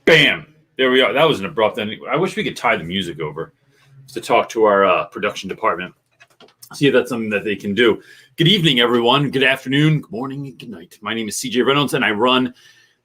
Bam. There we are. That was an abrupt ending. I wish we could tie the music over to talk to our production department. See if that's something that they can do. Good evening, everyone. Good afternoon, good morning, and good night. My name is CJ Reynolds, and I run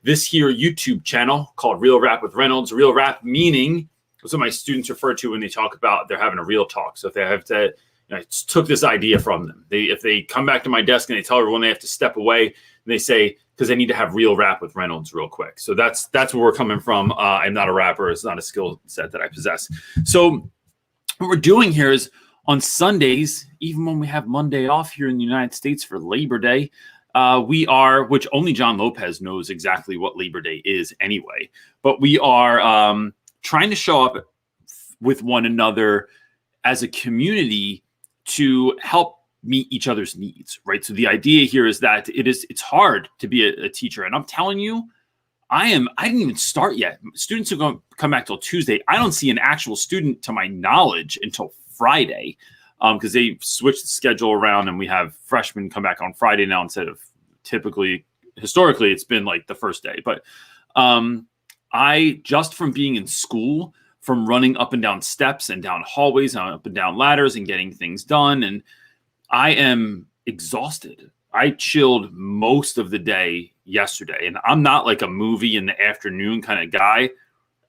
this here YouTube channel called Real Rap with Reynolds. Real rap meaning, that's what my students refer to when they talk about they're having a real talk. So if they have to, I took this idea from them. If they come back to my desk and they tell everyone they have to step away, and they say, because they need to have real rap with Reynolds real quick. So that's where we're coming from. I'm not a rapper. It's not a skill set that I possess. So what we're doing here is on Sundays, even when we have Monday off here in the United States for Labor Day, we are, which only John Lopez knows exactly what Labor Day is anyway, but we are trying to show up with one another as a community to help meet each other's needs, right? So the idea here is that it's hard to be a teacher. And I'm telling you, I didn't even start yet. Students are going to come back till Tuesday. I don't see an actual student to my knowledge until Friday, because they switched the schedule around and we have freshmen come back on Friday now instead of historically it's been like the first day. But I just from being in school, from running up and down steps and down hallways and up and down ladders and getting things done, and I am exhausted. I chilled most of the day yesterday, and I'm not like a movie in the afternoon kind of guy.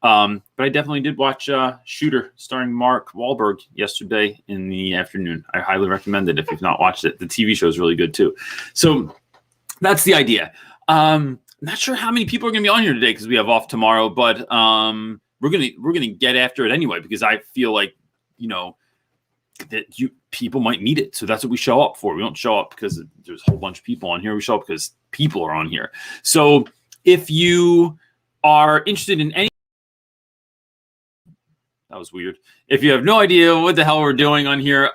But I definitely did watch Shooter starring Mark Wahlberg yesterday in the afternoon. I highly recommend it if you've not watched it. The TV show is really good too. So that's the idea. Not sure how many people are going to be on here today because we have off tomorrow, but we're gonna get after it anyway because I feel like that people might need it. So that's what we show up for. We don't show up because there's a whole bunch of people on here. We show up because people are on here. So if you are interested in any, that was weird. If you have no idea what the hell we're doing on here,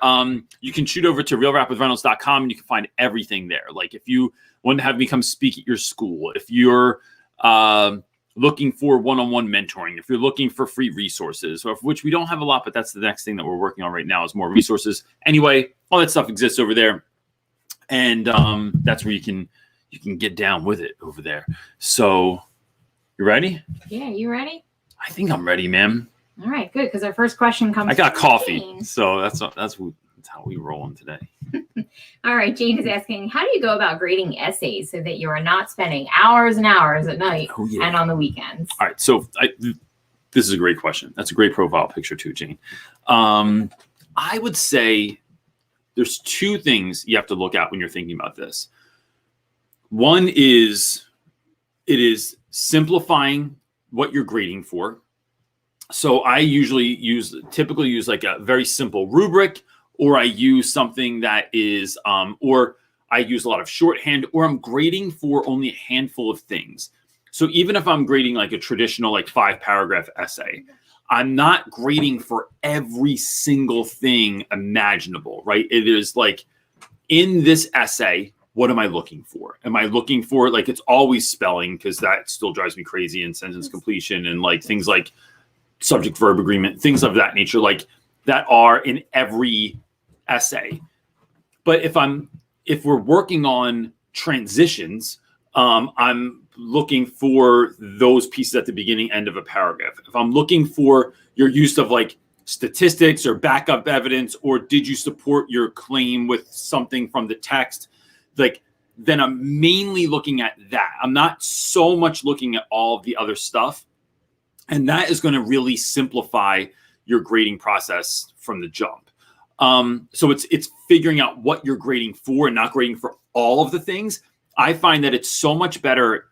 you can shoot over to realrapwithreynolds.com and you can find everything there. Like if you want to have me come speak at your school, if you're looking for one-on-one mentoring, if you're looking for free resources, of which we don't have a lot, but that's the next thing that we're working on right now is more resources. Anyway, all that stuff exists over there. And that's where you can get down with it over there. So you ready? Yeah, you ready? I think I'm ready, ma'am. All right, good. Because our first question comes. I got coffee, Jane. So that's how we rolling today. All right, Jane is asking, how do you go about grading essays so that you are not spending hours and hours at night and on the weekends? All right, so this is a great question. That's a great profile picture too, Jane. I would say there's two things you have to look at when you're thinking about this. One is it is simplifying what you're grading for. So I typically use like a very simple rubric, or I use something that is, or I use a lot of shorthand, or I'm grading for only a handful of things. So even if I'm grading like a traditional like 5-paragraph essay, I'm not grading for every single thing imaginable, right? It is like in this essay, what am I looking for? Am I looking for like, it's always spelling because that still drives me crazy, and sentence completion and like things like subject verb agreement, things of that nature, like that are in every essay. But if we're working on transitions, I'm looking for those pieces at the beginning, end of a paragraph. If I'm looking for your use of like statistics or backup evidence, or did you support your claim with something from the text, like then I'm mainly looking at that. I'm not so much looking at all of the other stuff. And that is going to really simplify your grading process from the jump. So it's figuring out what you're grading for and not grading for all of the things. I find that it's so much better.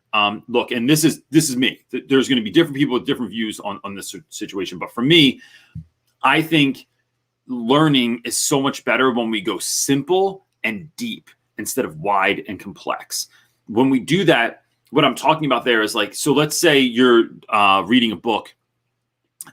Look, and this is me. There's going to be different people with different views on this situation. But for me, I think learning is so much better when we go simple and deep instead of wide and complex. When we do that, what I'm talking about there is like, so let's say you're reading a book,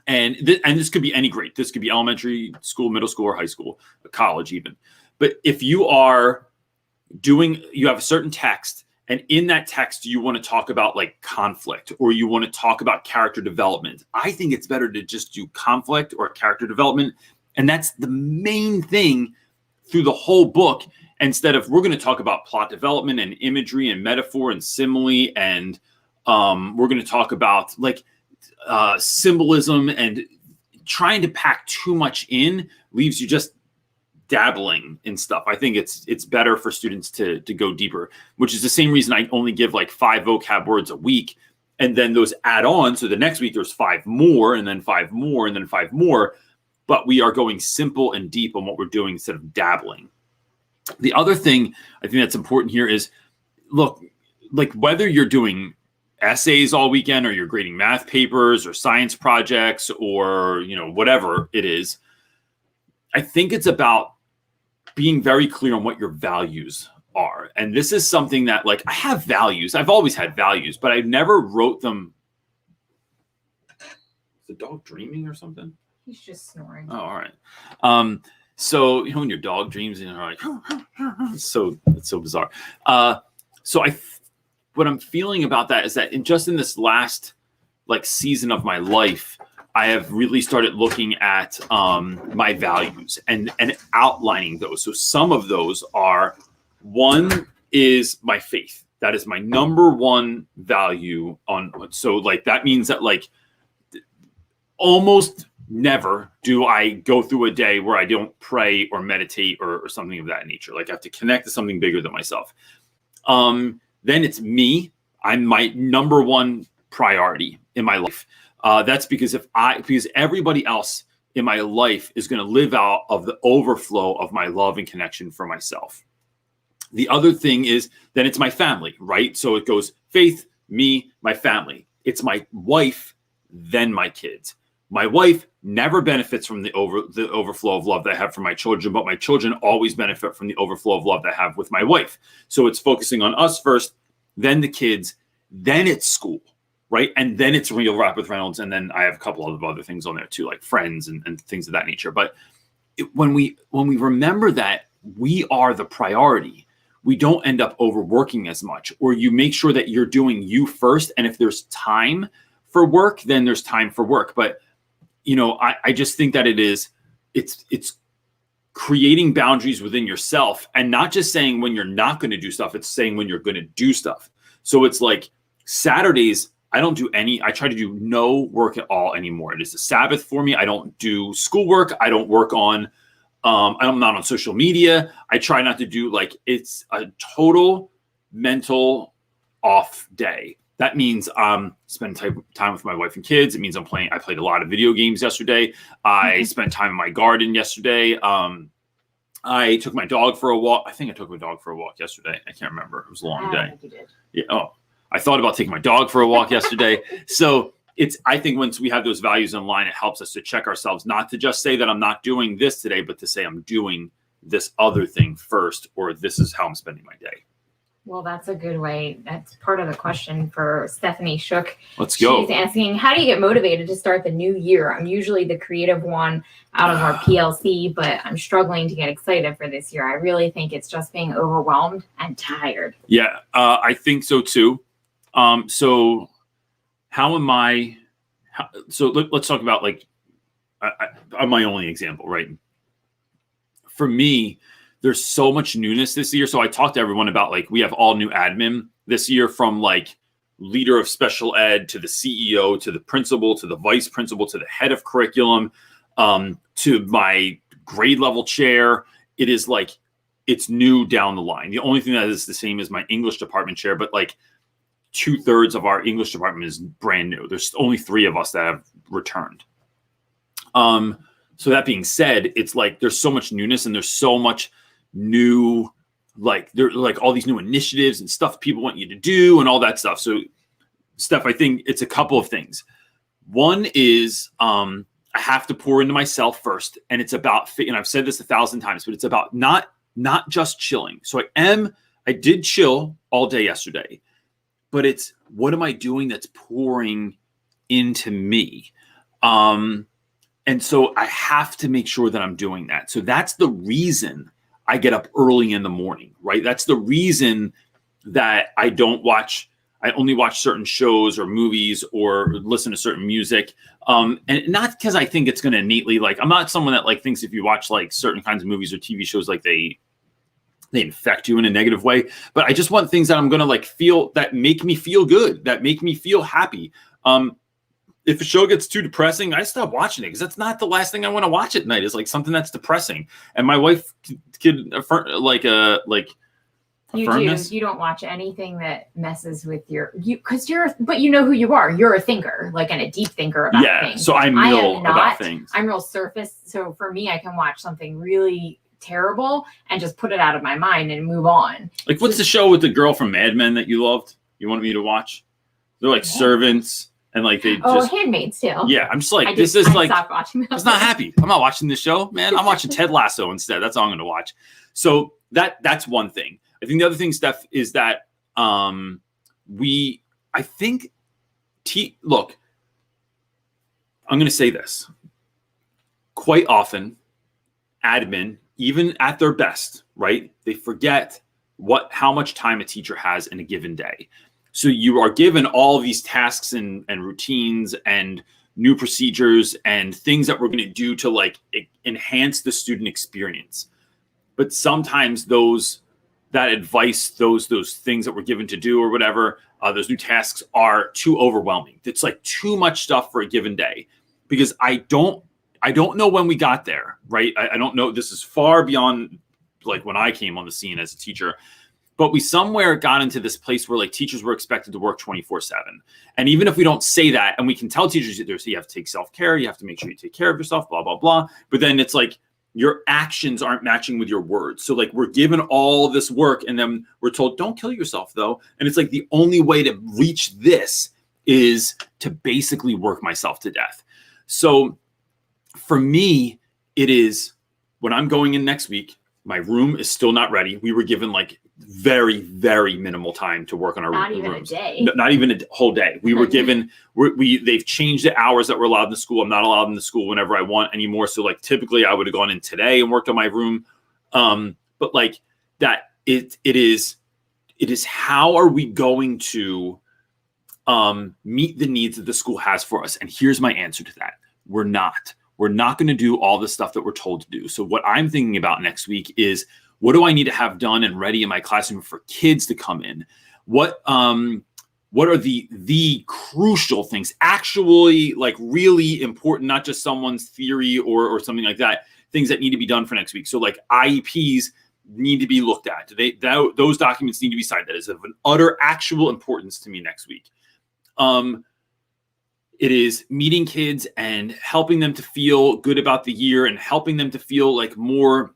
and this could be any grade. This could be elementary school, middle school, or high school, college even. But if you have a certain text, and in that text, you want to talk about like conflict, or you want to talk about character development, I think it's better to just do conflict or character development. And that's the main thing through the whole book. Instead of, we're going to talk about plot development and imagery and metaphor and simile, and we're going to talk about like symbolism and trying to pack too much in leaves you just dabbling in stuff. I think it's better for students to go deeper, which is the same reason I only give like 5 vocab words a week, and then those add on. So the next week there's 5 more, and then 5 more, and then 5 more. But we are going simple and deep on what we're doing instead of dabbling. The other thing I think that's important here is, look, like whether you're doing essays all weekend or you're grading math papers or science projects or, whatever it is, I think it's about being very clear on what your values are. And this is something that, like, I have values. I've always had values, but I never wrote them. Is the dog dreaming or something? He's just snoring. Oh, all right. So, when your dog dreams and you're like, it's so bizarre. What I'm feeling about that is that in this last like season of my life, I have really started looking at my values and outlining those. So some of those are, one is my faith. That is my number one value so like that means that like almost never do I go through a day where I don't pray or meditate or something of that nature. Like I have to connect to something bigger than myself. Then it's me. I'm my number one priority in my life. That's because because everybody else in my life is going to live out of the overflow of my love and connection for myself. The other thing is then it's my family, right? So it goes faith, me, my family. It's my wife, then my kids. My wife never benefits from the overflow of love that I have for my children, but my children always benefit from the overflow of love that I have with my wife. So it's focusing on us first, then the kids, then it's school, right? And then it's Real Rap with Reynolds, and then I have a couple of other things on there too, like friends and things of that nature. But when we remember that we are the priority, we don't end up overworking as much, or you make sure that you're doing you first. And if there's time for work, then there's time for work. But I just think that it's creating boundaries within yourself, and not just saying when you're not going to do stuff, it's saying when you're going to do stuff. So it's like Saturdays, I try to do no work at all anymore. It is a Sabbath for me. I don't do schoolwork. I don't work on, I'm not on social media. I try not to do it's a total mental off day. That means spend time with my wife and kids. It means I played a lot of video games yesterday. I spent time in my garden yesterday. I took my dog for a walk. I think I took my dog for a walk yesterday. I can't remember. It was a long day. I think you did. Yeah. Oh, I thought about taking my dog for a walk yesterday. So I think once we have those values in line, it helps us to check ourselves, not to just say that I'm not doing this today, but to say I'm doing this other thing first, or this is how I'm spending my day. Well, that's a good way. That's part of the question for Stephanie Shook. Let's go. She's asking, how do you get motivated to start the new year? I'm usually the creative one out of our PLC, but I'm struggling to get excited for this year. I really think it's just being overwhelmed and tired. Yeah, I think so too. So how am I? Let's talk about I'm my only example, right? For me, there's so much newness this year. So I talked to everyone about we have all new admin this year, from leader of special ed to the CEO to the principal to the vice principal to the head of curriculum to my grade level chair. It is it's new down the line. The only thing that is the same is my English department chair, but 2/3 of our English department is brand new. There's only 3 of us that have returned. So that being said, it's there's so much newness and there's so much new, there all these new initiatives and stuff people want you to do and all that stuff. So Steph, I think it's a couple of things. One is I have to pour into myself first, and it's about, and I've said this 1,000 times, but it's about not just chilling. So I did chill all day yesterday, but it's what am I doing that's pouring into me? And so I have to make sure that I'm doing that. So that's the reason I get up early in the morning, right? That's the reason that I only watch certain shows or movies or listen to certain music. And not because I think it's going to innately, I'm not someone that thinks if you watch certain kinds of movies or TV shows, they infect you in a negative way. But I just want things that I'm going to feel, that make me feel good, that make me feel happy. if a show gets too depressing, I stop watching it because that's not the last thing I want to watch at night. Is like something that's depressing. And my wife could affirm, affirm this. You don't watch anything that messes with but you know who you are. You're a thinker, like, and a deep thinker about things. So I'm real about things. I'm real surface. So for me, I can watch something really terrible and just put it out of my mind and move on. Like, what's the show with the girl from Mad Men that you loved? You wanted me to watch? They're like servants. And like they Handmaid's Tale. Yeah, I'm just like, I stopped watching that. I was not happy. I'm not watching this show, man. I'm watching Ted Lasso instead. That's all I'm going to watch. So that's one thing. I think the other thing, Steph, is that look, I'm going to say this. Quite often, admin, even at their best, right? They forget how much time a teacher has in a given day. So you are given all of these tasks and routines and new procedures and things that we're going to do to like enhance the student experience. But sometimes that advice, those things that we're given to do or whatever, those new tasks are too overwhelming. It's like too much stuff for a given day, because I don't know when we got there, right? I don't know. This is far beyond like when I came on the scene as a teacher. But we somewhere got into this place where like teachers were expected to work 24/7. And even if we don't say that, and we can tell teachers you have to take self-care, you have to make sure you take care of yourself, blah, blah, blah. But then it's like your actions aren't matching with your words. So like we're given all this work and then we're told, don't kill yourself though. And it's like the only way to reach this is to basically work myself to death. So for me, it is when I'm going in next week, my room is still not ready. We were given like very, very minimal time to work on our rooms. Not even a day. Not even a whole day. We were given, they've changed the hours that we're allowed in the school. I'm not allowed in the school whenever I want anymore. So like typically I would have gone in today and worked on my room. But like that, it is how are we going to meet the needs that the school has for us? And here's my answer to that. We're not going to do all the stuff that we're told to do. So what I'm thinking about next week is, what do I need to have done and ready in my classroom for kids to come in? What are the crucial things, actually like really important, not just someone's theory or something like that, things that need to be done for next week. So like IEPs need to be looked at. Those documents need to be signed. That is of an utter actual importance to me next week. It is meeting kids and helping them to feel good about the year and helping them to feel like more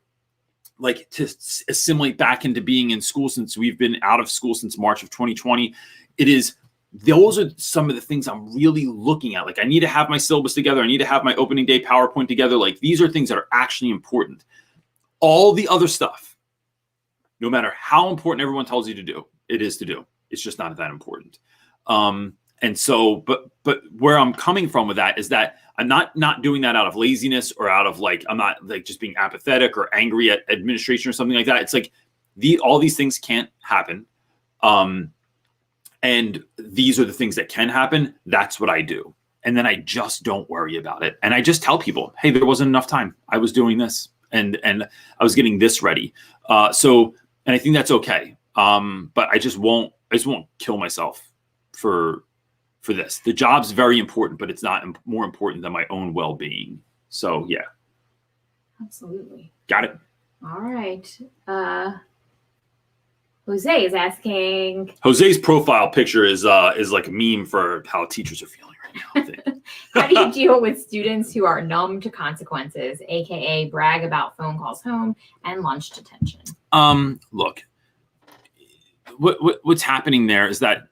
like to assimilate back into being in school, since we've been out of school since March of 2020. Those are some of the things I'm really looking at. Like I need to have my syllabus together. I need to have my opening day PowerPoint together. Like these are things that are actually important. All the other stuff, no matter how important everyone tells you to do, it's just not that important. And so, but where I'm coming from with that is that I'm not doing that out of laziness or out of like, I'm not like just being apathetic or angry at administration or something like that. It's like all these things can't happen. And these are the things that can happen. That's what I do. And then I just don't worry about it. And I just tell people, hey, there wasn't enough time. I was doing this and I was getting this ready. And I think that's okay. But I just won't kill myself for this. The job's very important, but it's not more important than my own well-being. So yeah. Absolutely. Got it. All right. Jose is asking. Jose's profile picture is like a meme for how teachers are feeling right now, I think. How do you deal with students who are numb to consequences, aka brag about phone calls home and lunch detention? Look, what's happening there is that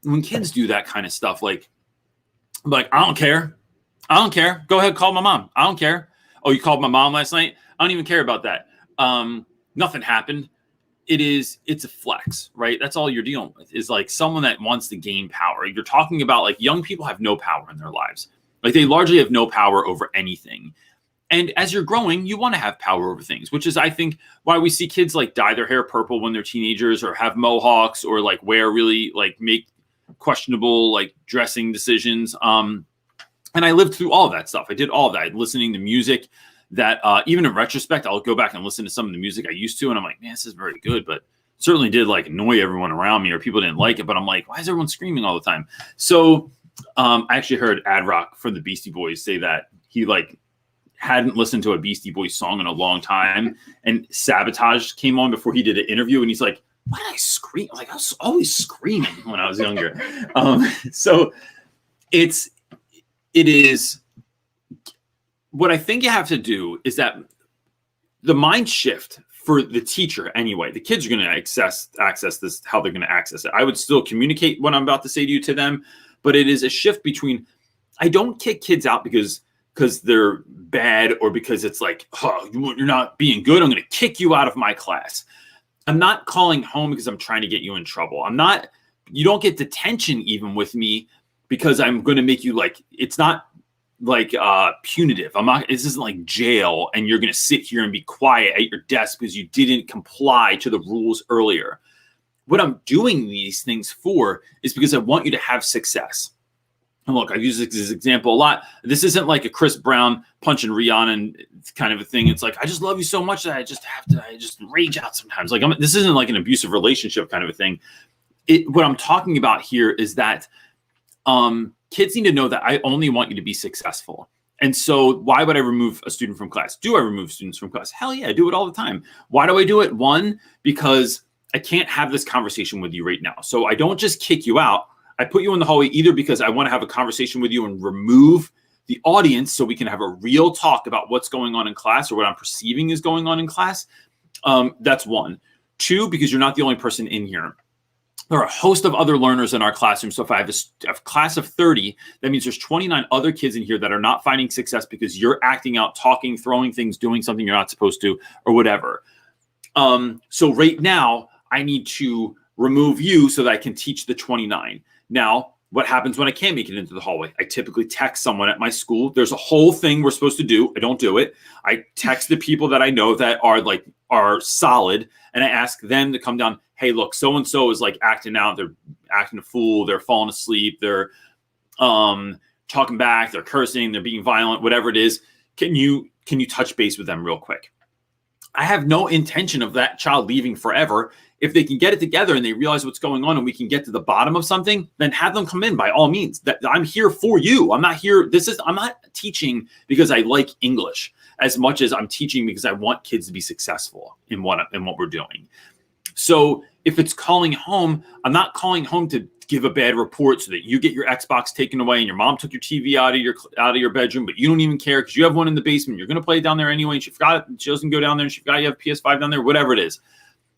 when kids do that kind of stuff, like I don't care. Go ahead, call my mom. I don't care. Oh, you called my mom last night? I don't even care about that. Nothing happened. It's a flex, right? That's all you're dealing with, is like someone that wants to gain power. You're talking about like young people have no power in their lives. Like they largely have no power over anything. And as you're growing, you want to have power over things, which is, I think, why we see kids like dye their hair purple when they're teenagers, or have mohawks, or like wear really like make questionable like dressing decisions. And I lived through all of that stuff. I did all of that, listening to music that even in retrospect, I'll go back and listen to some of the music I used to, and I'm like, man, this is very good, but certainly did like annoy everyone around me, or people didn't like it. But I'm like, why is everyone screaming all the time? So I actually heard Ad Rock from the Beastie Boys say that he like hadn't listened to a Beastie Boys song in a long time, and Sabotage came on before he did an interview, and he's like, "Why did I scream? Like I was always screaming when I was younger." So it is what I think you have to do is that the mind shift for the teacher anyway. The kids are going to access this how they're going to access it. I would still communicate what I'm about to say to you to them, but it is a shift between I don't kick kids out because they're bad or because it's like, oh, you're not being good. I'm going to kick you out of my class. I'm not calling home because I'm trying to get you in trouble. You don't get detention even with me because I'm going to make you like, it's not like punitive. This isn't like jail and you're going to sit here and be quiet at your desk because you didn't comply to the rules earlier. What I'm doing these things for is because I want you to have success. And look, I've used this example a lot. This isn't like a Chris Brown punching Rihanna kind of a thing. It's like, I just love you so much that I just rage out sometimes. Like this isn't like an abusive relationship kind of a thing. What I'm talking about here is that kids need to know that I only want you to be successful. And so why would I remove a student from class? Do I remove students from class? Hell yeah, I do it all the time. Why do I do it? One, because I can't have this conversation with you right now. So I don't just kick you out. I put you in the hallway either because I want to have a conversation with you and remove the audience so we can have a real talk about what's going on in class or what I'm perceiving is going on in class. That's one. Two, because you're not the only person in here. There are a host of other learners in our classroom. So if I have a class of 30, that means there's 29 other kids in here that are not finding success because you're acting out, talking, throwing things, doing something you're not supposed to, or whatever. So right now, I need to remove you so that I can teach the 29. Now, what happens when I can't make it into the hallway? I typically text someone at my school. There's a whole thing we're supposed to do. I don't do it. I text the people that I know that are solid, and I ask them to come down. Hey, look, so-and-so is like acting out. They're acting a fool. They're falling asleep. They're talking back. They're cursing. They're being violent, whatever it is. Can you touch base with them real quick? I have no intention of that child leaving forever. If they can get it together and they realize what's going on and we can get to the bottom of something, then have them come in by all means. That I'm here for you. I'm not here. I'm not teaching because I like English as much as I'm teaching because I want kids to be successful in what we're doing. So if it's calling home, I'm not calling home to give a bad report so that you get your Xbox taken away and your mom took your TV out of your bedroom, but you don't even care because you have one in the basement. You're going to play it down there anyway. And she doesn't go down there. And she forgot you have PS5 down there, whatever it is.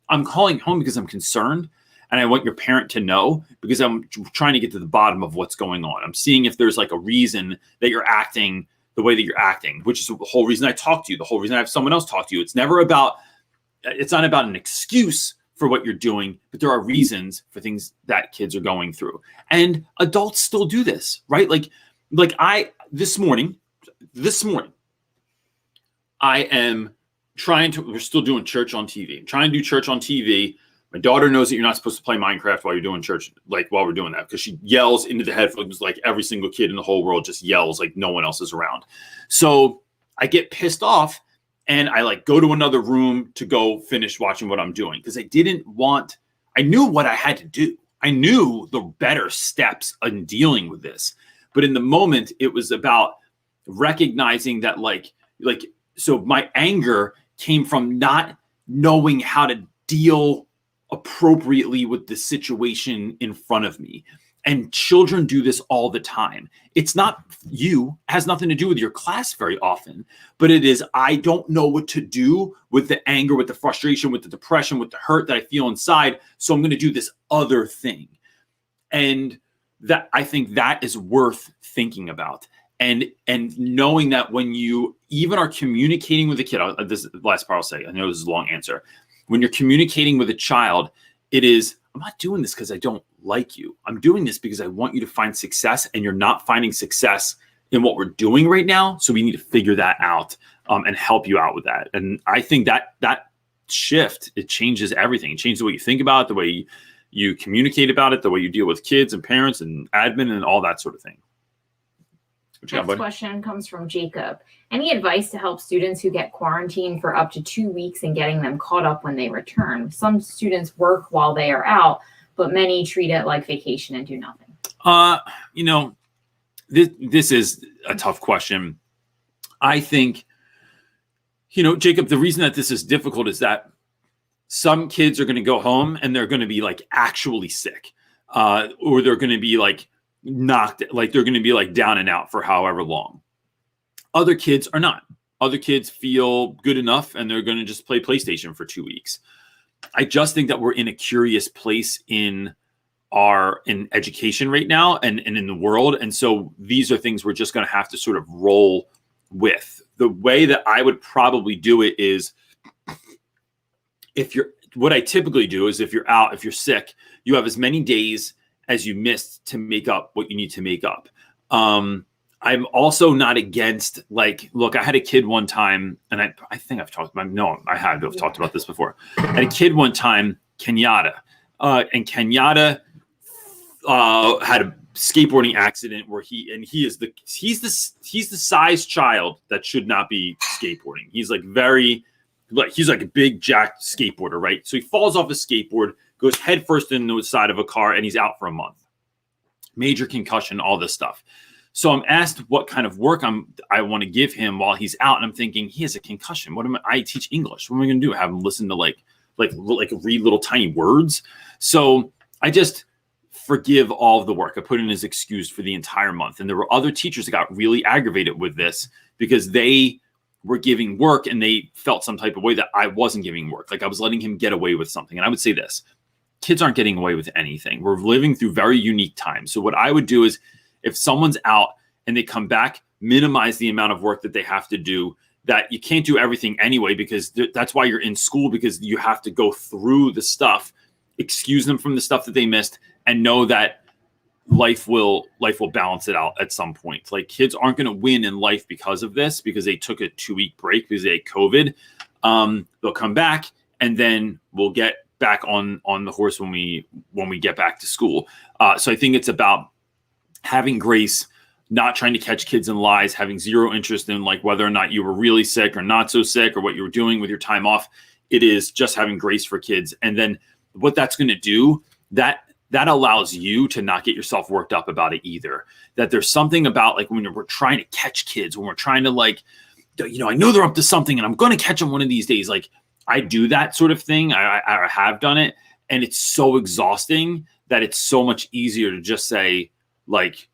I'm calling home because I'm concerned and I want your parent to know because I'm trying to get to the bottom of what's going on. I'm seeing if there's like a reason that you're acting the way that you're acting, which is the whole reason I talk to you, the whole reason I have someone else talk to you. It's not about an excuse for what you're doing, but there are reasons for things that kids are going through. And adults still do this, right? This morning, I am we're still doing church on TV. I'm trying to do church on TV. My daughter knows that you're not supposed to play Minecraft while you're doing church, while we're doing that, because she yells into the headphones like every single kid in the whole world just yells like no one else is around. So I get pissed off and I go to another room to go finish watching what I'm doing because I knew what I had to do. I knew the better steps in dealing with this. But in the moment, it was about recognizing that so my anger came from not knowing how to deal appropriately with the situation in front of me. And children do this all the time. It's not you, it has nothing to do with your class very often, but it is, I don't know what to do with the anger, with the frustration, with the depression, with the hurt that I feel inside. So I'm going to do this other thing. And that, I think that is worth thinking about. And knowing that when you even are communicating with a kid, this is the last part I'll say, I know this is a long answer. When you're communicating with a child, it is, I'm not doing this because I don't like you. I'm doing this because I want you to find success, and you're not finding success in what we're doing right now. So we need to figure that out and help you out with that. And I think that shift, it changes everything. It changes the way you think about it, the way you communicate about it, the way you deal with kids and parents and admin and all that sort of thing. Next question comes from Jacob. Any advice to help students who get quarantined for up to 2 weeks and getting them caught up when they return? Some students work while they are out, but many treat it like vacation and do nothing. this is a tough question. I think, Jacob, the reason that this is difficult is that some kids are going to go home and they're going to be like actually sick, or they're going to be like knocked, like they're going to be like down and out for however long. Other kids are not. Other kids feel good enough and they're going to just play PlayStation for 2 weeks. I just think that we're in a curious place in education right now and in the world. And so these are things we're just going to have to sort of roll with. The way that I would probably do it is, what I typically do is if you're sick, you have as many days as you missed to make up what you need to make up. I'm also not against, look, I had a kid one time, and I think I've talked about, no, I had to have talked about this before. I had a kid one time, Kenyatta, and Kenyatta had a skateboarding accident where he's the size child that should not be skateboarding. He's he's like a big jacked skateboarder, right? So he falls off a skateboard, goes headfirst into the side of a car, and he's out for a month. Major concussion, all this stuff. So I'm asked what kind of work I want to give him while he's out, and I'm thinking he has a concussion. I teach English. What am I going to do? Have him listen to like read little tiny words? So I just forgive all of the work. I put in his excuse for the entire month, and there were other teachers that got really aggravated with this because they were giving work and they felt some type of way that I wasn't giving work. Like I was letting him get away with something. And I would say this: kids aren't getting away with anything. We're living through very unique times. So what I would do is, if someone's out and they come back, minimize the amount of work that they have to do. That you can't do everything anyway, because that's why you're in school, because you have to go through the stuff, excuse them from the stuff that they missed, and know that life will balance it out at some point. Like, kids aren't going to win in life because of this, because they took a 2-week break because they had COVID. They'll come back, and then we'll get back on the horse when we get back to school. So I think it's about having grace, not trying to catch kids in lies, having zero interest in like whether or not you were really sick or not so sick, or what you were doing with your time off. It is just having grace for kids. And then what that's going to do, that allows you to not get yourself worked up about it either. That there's something about like when we're trying to catch kids, when we're trying to I know they're up to something and I'm going to catch them one of these days. Like, I do that sort of thing. I have done it, and it's so exhausting that it's so much easier to just say, like,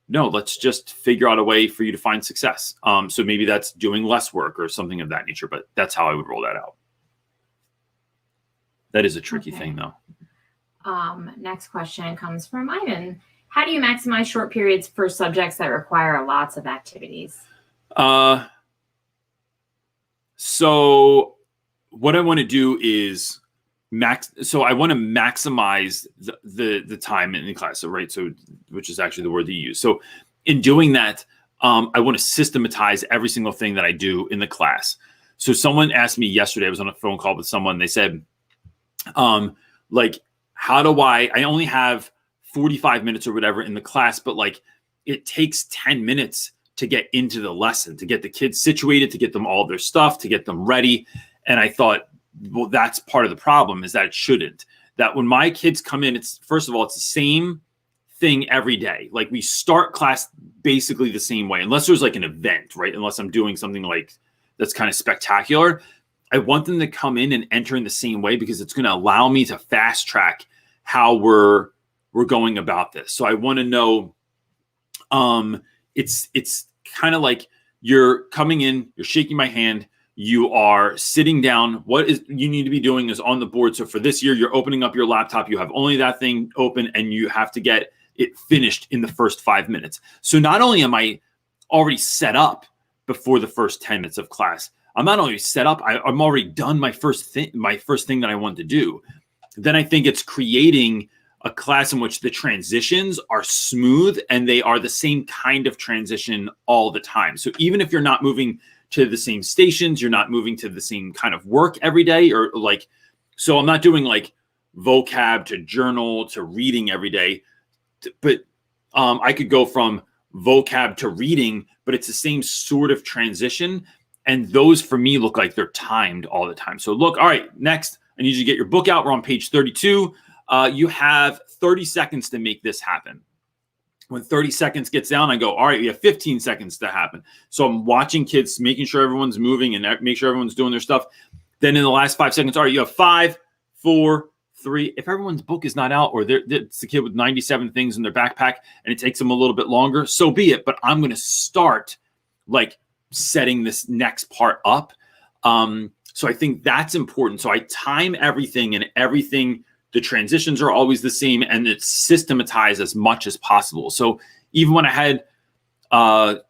no, let's just figure out a way for you to find success. So maybe that's doing less work or something of that nature, but that's how I would roll that out. That is a tricky thing, though. Next question comes from Ivan. How do you maximize short periods for subjects that require lots of activities? So what I want to do is I want to maximize the time in the class. So, right. So, which is actually the word that you use. So in doing that, I want to systematize every single thing that I do in the class. So someone asked me yesterday, I was on a phone call with someone. They said, how do I only have 45 minutes or whatever in the class, but like it takes 10 minutes to get into the lesson, to get the kids situated, to get them all their stuff, to get them ready. And I thought, well, that's part of the problem, is that it shouldn't. That when my kids come in, it's first of all, it's the same thing every day. Like, we start class basically the same way, unless there's like an event, right? Unless I'm doing something like that's kind of spectacular. I want them to come in and enter in the same way, because it's going to allow me to fast track how we're going about this. So I want to know, it's kind of like you're coming in, you're shaking my hand, you are sitting down. What is you need to be doing is on the board. So for this year, you're opening up your laptop. You have only that thing open, and you have to get it finished in the first 5 minutes. So not only am I already set up before the first 10 minutes of class, I'm not only set up, I'm already done my first thing that I want to do. Then I think it's creating a class in which the transitions are smooth and they are the same kind of transition all the time. So even if you're not moving to the same stations, you're not moving to the same kind of work every day, or like, so I'm not doing like vocab to journal to reading every day, but I could go from vocab to reading, but it's the same sort of transition. And those for me look like they're timed all the time. So look, all right, next, I need you to get your book out. We're on page 32. You have 30 seconds to make this happen. When 30 seconds gets down, I go, all right, we have 15 seconds to happen. So I'm watching kids, making sure everyone's moving and make sure everyone's doing their stuff. Then in the last 5 seconds, all right, you have 5, 4, 3. If everyone's book is not out, or it's the kid with 97 things in their backpack and it takes them a little bit longer, so be it. But I'm going to start like setting this next part up. So I think that's important. So I time everything, and everything, the transitions are always the same, and it's systematized as much as possible. So even when I had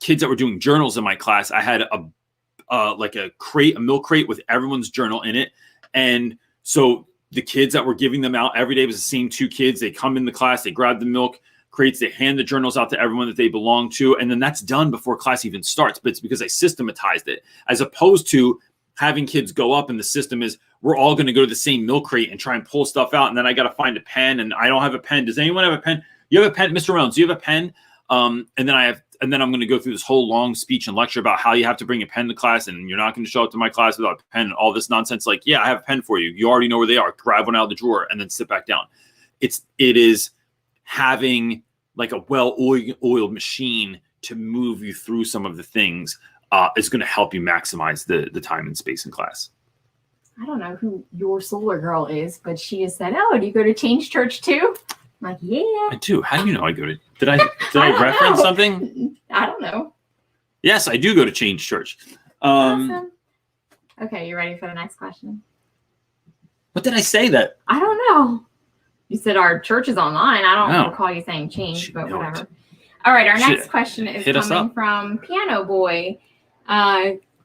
kids that were doing journals in my class, I had a crate, a milk crate with everyone's journal in it. And so the kids that were giving them out every day was the same 2 kids. They come in the class, they grab the milk crates, they hand the journals out to everyone that they belong to. And then that's done before class even starts. But it's because I systematized it, as opposed to having kids go up and the system is, we're all going to go to the same milk crate and try and pull stuff out. And then I got to find a pen, and I don't have a pen. Does anyone have a pen? You have a pen, Mr. Reynolds? Do you have a pen? And then I'm going to go through this whole long speech and lecture about how you have to bring a pen to class, and you're not going to show up to my class without a pen and all this nonsense. Like, yeah, I have a pen for you. You already know where they are. Grab one out of the drawer and then sit back down. It is having like a well-oiled machine to move you through some of the things is going to help you maximize the time and space in class. I don't know who your solar girl is, but she has said, "Oh, do you go to Change Church too?" I'm like, "Yeah, I do." How do you know I go to? Did I reference something? I don't know. Yes, I do go to Change Church. Awesome. Okay, you ready for the next question? What did I say that? I don't know. You said our church is online. I don't recall you saying change, but whatever. All right, our next question is coming from Piano Boy.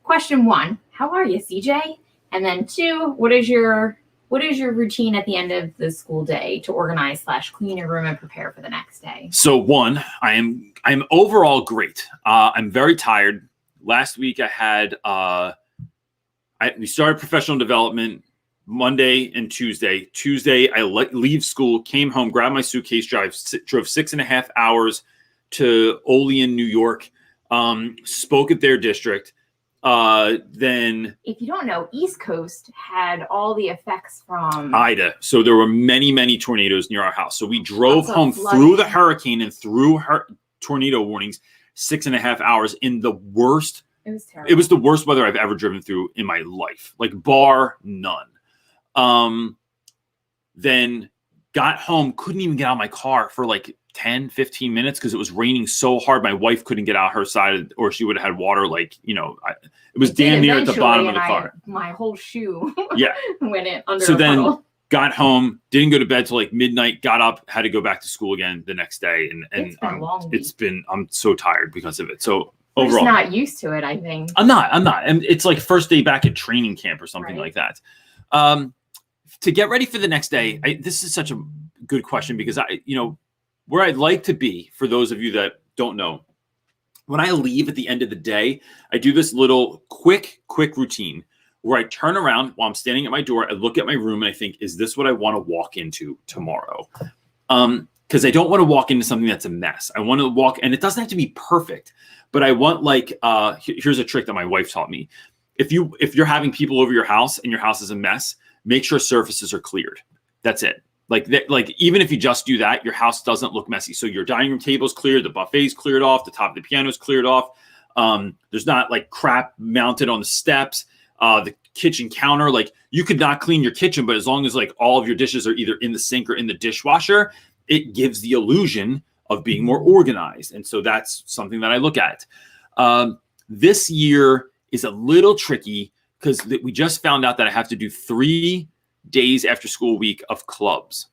Question 1: How are you, CJ? And then 2: What is your routine at the end of the school day to organize / clean your room and prepare for the next day? So 1, I'm overall great. I'm very tired. Last week I had we started professional development Monday and Tuesday. Tuesday I leave school, came home, grabbed my suitcase, drove 6.5 hours to Olean, New York. Spoke at their district. Then, if you don't know, East Coast had all the effects from Ida. So there were many tornadoes near our house. So we drove home through the hurricane and through tornado warnings, 6.5 hours in the worst. It was terrible. It was the worst weather I've ever driven through in my life, like bar none. Then got home, couldn't even get out of my car for like 10-15 minutes because it was raining so hard my wife couldn't get out her side, or she would have had water, like, it was damn near at the bottom of the car. My whole shoe went in under so a then puddle. Got home, didn't go to bed till like midnight, got up, had to go back to school again the next day, and it's been a long week. I'm so tired because of it. So We're overall, just not used to it, I think. I'm not and it's like first day back at training camp or something like that. To get ready for the next day, this is such a good question, because where I'd like to be, for those of you that don't know, when I leave at the end of the day, I do this little quick routine where I turn around while I'm standing at my door. I look at my room and I think, is this what I want to walk into tomorrow? Because I don't want to walk into something that's a mess. I want to walk, and it doesn't have to be perfect, but I want, like, here's a trick that my wife taught me. If you're having people over your house and your house is a mess, make sure surfaces are cleared. That's it. Like even if you just do that, your house doesn't look messy. So your dining room table's cleared, the buffet's cleared off, the top of the piano's cleared off. There's not like crap mounted on the steps. The kitchen counter, like, you could not clean your kitchen, but as long as like all of your dishes are either in the sink or in the dishwasher, it gives the illusion of being more organized. And so that's something that I look at. This year is a little tricky because we just found out that I have to do 3 days after school week of clubs.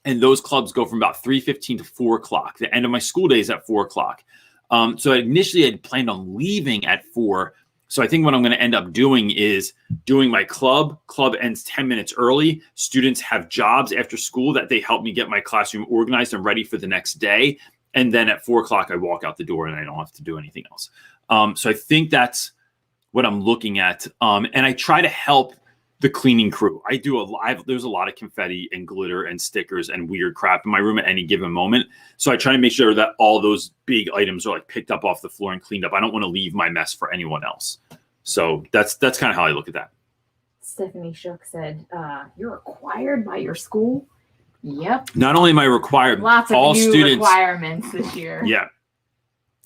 And those clubs go from about 3:15 to 4 o'clock. The end of my school day is at 4 o'clock. So initially I'd planned on leaving at 4. So I think what I'm going to end up doing is doing my club. Club ends 10 minutes early. Students have jobs after school that they help me get my classroom organized and ready for the next day. And then at 4 o'clock, I walk out the door and I don't have to do anything else. So I think that's what I'm looking at. And I try to help the cleaning crew. I do there's a lot of confetti and glitter and stickers and weird crap in my room at any given moment. So I try to make sure that all those big items are like picked up off the floor and cleaned up. I don't want to leave my mess for anyone else. So that's kind of how I look at that. Stephanie Shook said, you're required by your school Yep. Not only am I required, lots of all new students requirements this year. Yeah.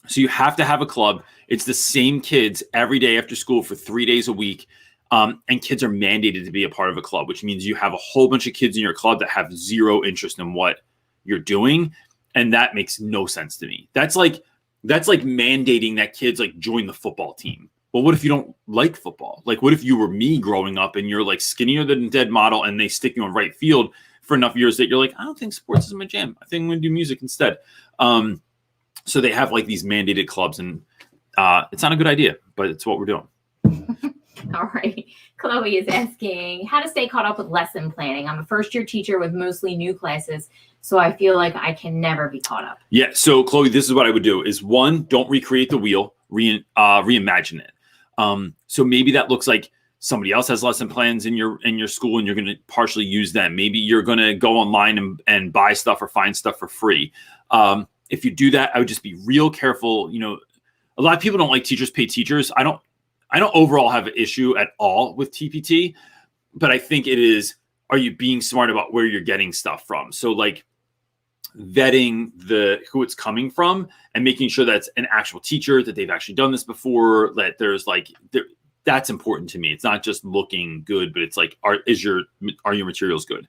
So you have to have a club. It's the same kids every day after school for 3 days a week. And kids are mandated to be a part of a club, which means you have a whole bunch of kids in your club that have zero interest in what you're doing. And that makes no sense to me. That's like mandating that kids like join the football team. Well, what if you don't like football? Like, what if you were me growing up and you're like skinnier than dead model and they stick you on right field for enough years that you're like, I don't think sports is my jam. I think I'm going to do music instead. So they have like these mandated clubs, and it's not a good idea, but it's what we're doing. All right. Chloe is asking how to stay caught up with lesson planning. I'm a first-year teacher with mostly new classes, so I feel like I can never be caught up. Yeah. So Chloe, this is what I would do: is one, don't recreate the wheel, reimagine it. So maybe that looks like somebody else has lesson plans in your school, and you're going to partially use them. Maybe you're going to go online and buy stuff or find stuff for free. If you do that, I would just be real careful. You know, a lot of people don't like teachers pay teachers. I don't overall have an issue at all with TPT, but I think it is, are you being smart about where you're getting stuff from? So like vetting who it's coming from and making sure that's an actual teacher, that they've actually done this before, that there's that's important to me. It's not just looking good, but it's like, are your materials good?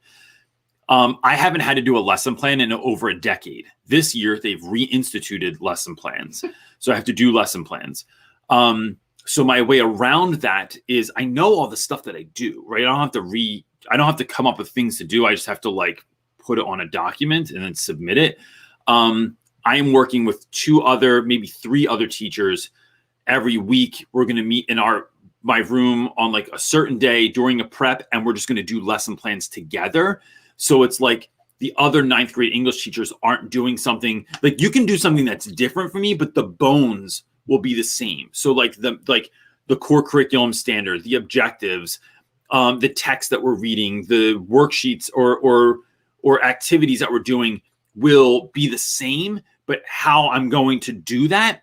I haven't had to do a lesson plan in over a decade. This year, they've reinstituted lesson plans. So I have to do lesson plans. So my way around that is I know all the stuff that I do, right? I don't have to come up with things to do. I just have to like put it on a document and then submit it. I am working with maybe three other teachers every week. We're going to meet in my room on like a certain day during a prep, and we're just going to do lesson plans together. So it's like the other 9th grade English teachers aren't doing something like, you can do something that's different from me, but the bones will be the same. So like the core curriculum standard, the objectives, the text that we're reading, the worksheets or activities that we're doing will be the same, but how I'm going to do that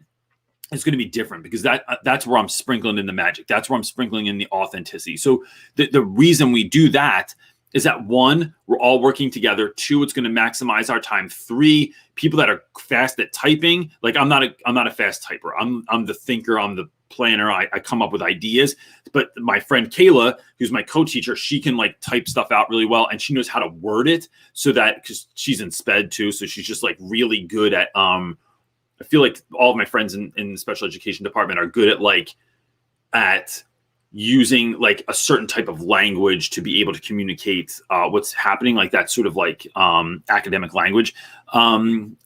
is going to be different, because that's where I'm sprinkling in the magic. That's where I'm sprinkling in the authenticity. So the reason we do that is that, one, we're all working together. Two, it's going to maximize our time. Three, people that are fast at typing, like I'm not a fast typer. I'm the thinker. I'm the planner. I come up with ideas. But my friend Kayla, who's my co-teacher, she can like type stuff out really well, and she knows how to word it so that, because she's in sped too, so she's just like really good at. I feel like all of my friends in the special education department are good at using like a certain type of language to be able to communicate what's happening, like that sort of like academic language. And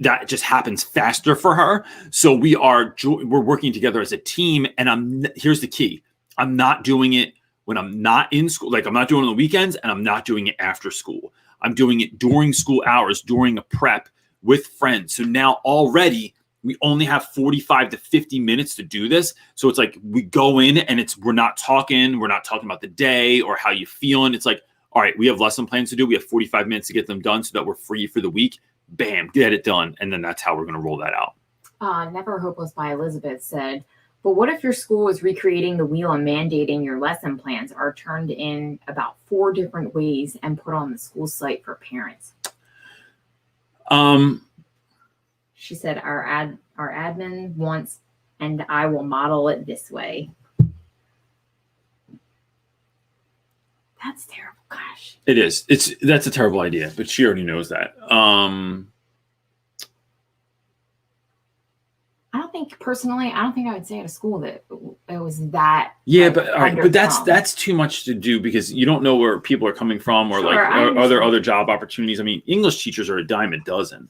that just happens faster for her. So we're working together as a team. And here's the key. I'm not doing it when I'm not in school. Like, I'm not doing it on the weekends, and I'm not doing it after school. I'm doing it during school hours, during a prep with friends. So now already we only have 45 to 50 minutes to do this. So it's like we go in and we're not talking about the day or how you feeling. It's like, all right, we have lesson plans to do. We have 45 minutes to get them done so that we're free for the week. Bam, get it done. And then that's how we're going to roll that out. Never Hopeless by Elizabeth said, but what if your school is recreating the wheel and mandating your lesson plans are turned in about 4 different ways and put on the school site for parents? She said, our admin wants, and I will model it this way. That's terrible. Gosh. It is. That's a terrible idea, but she already knows that. Personally, I don't think I would say at a school that it was that. Yeah, but all right, but that's too much to do, because you don't know where people are coming from, or like are there other job opportunities. I mean, English teachers are a dime a dozen.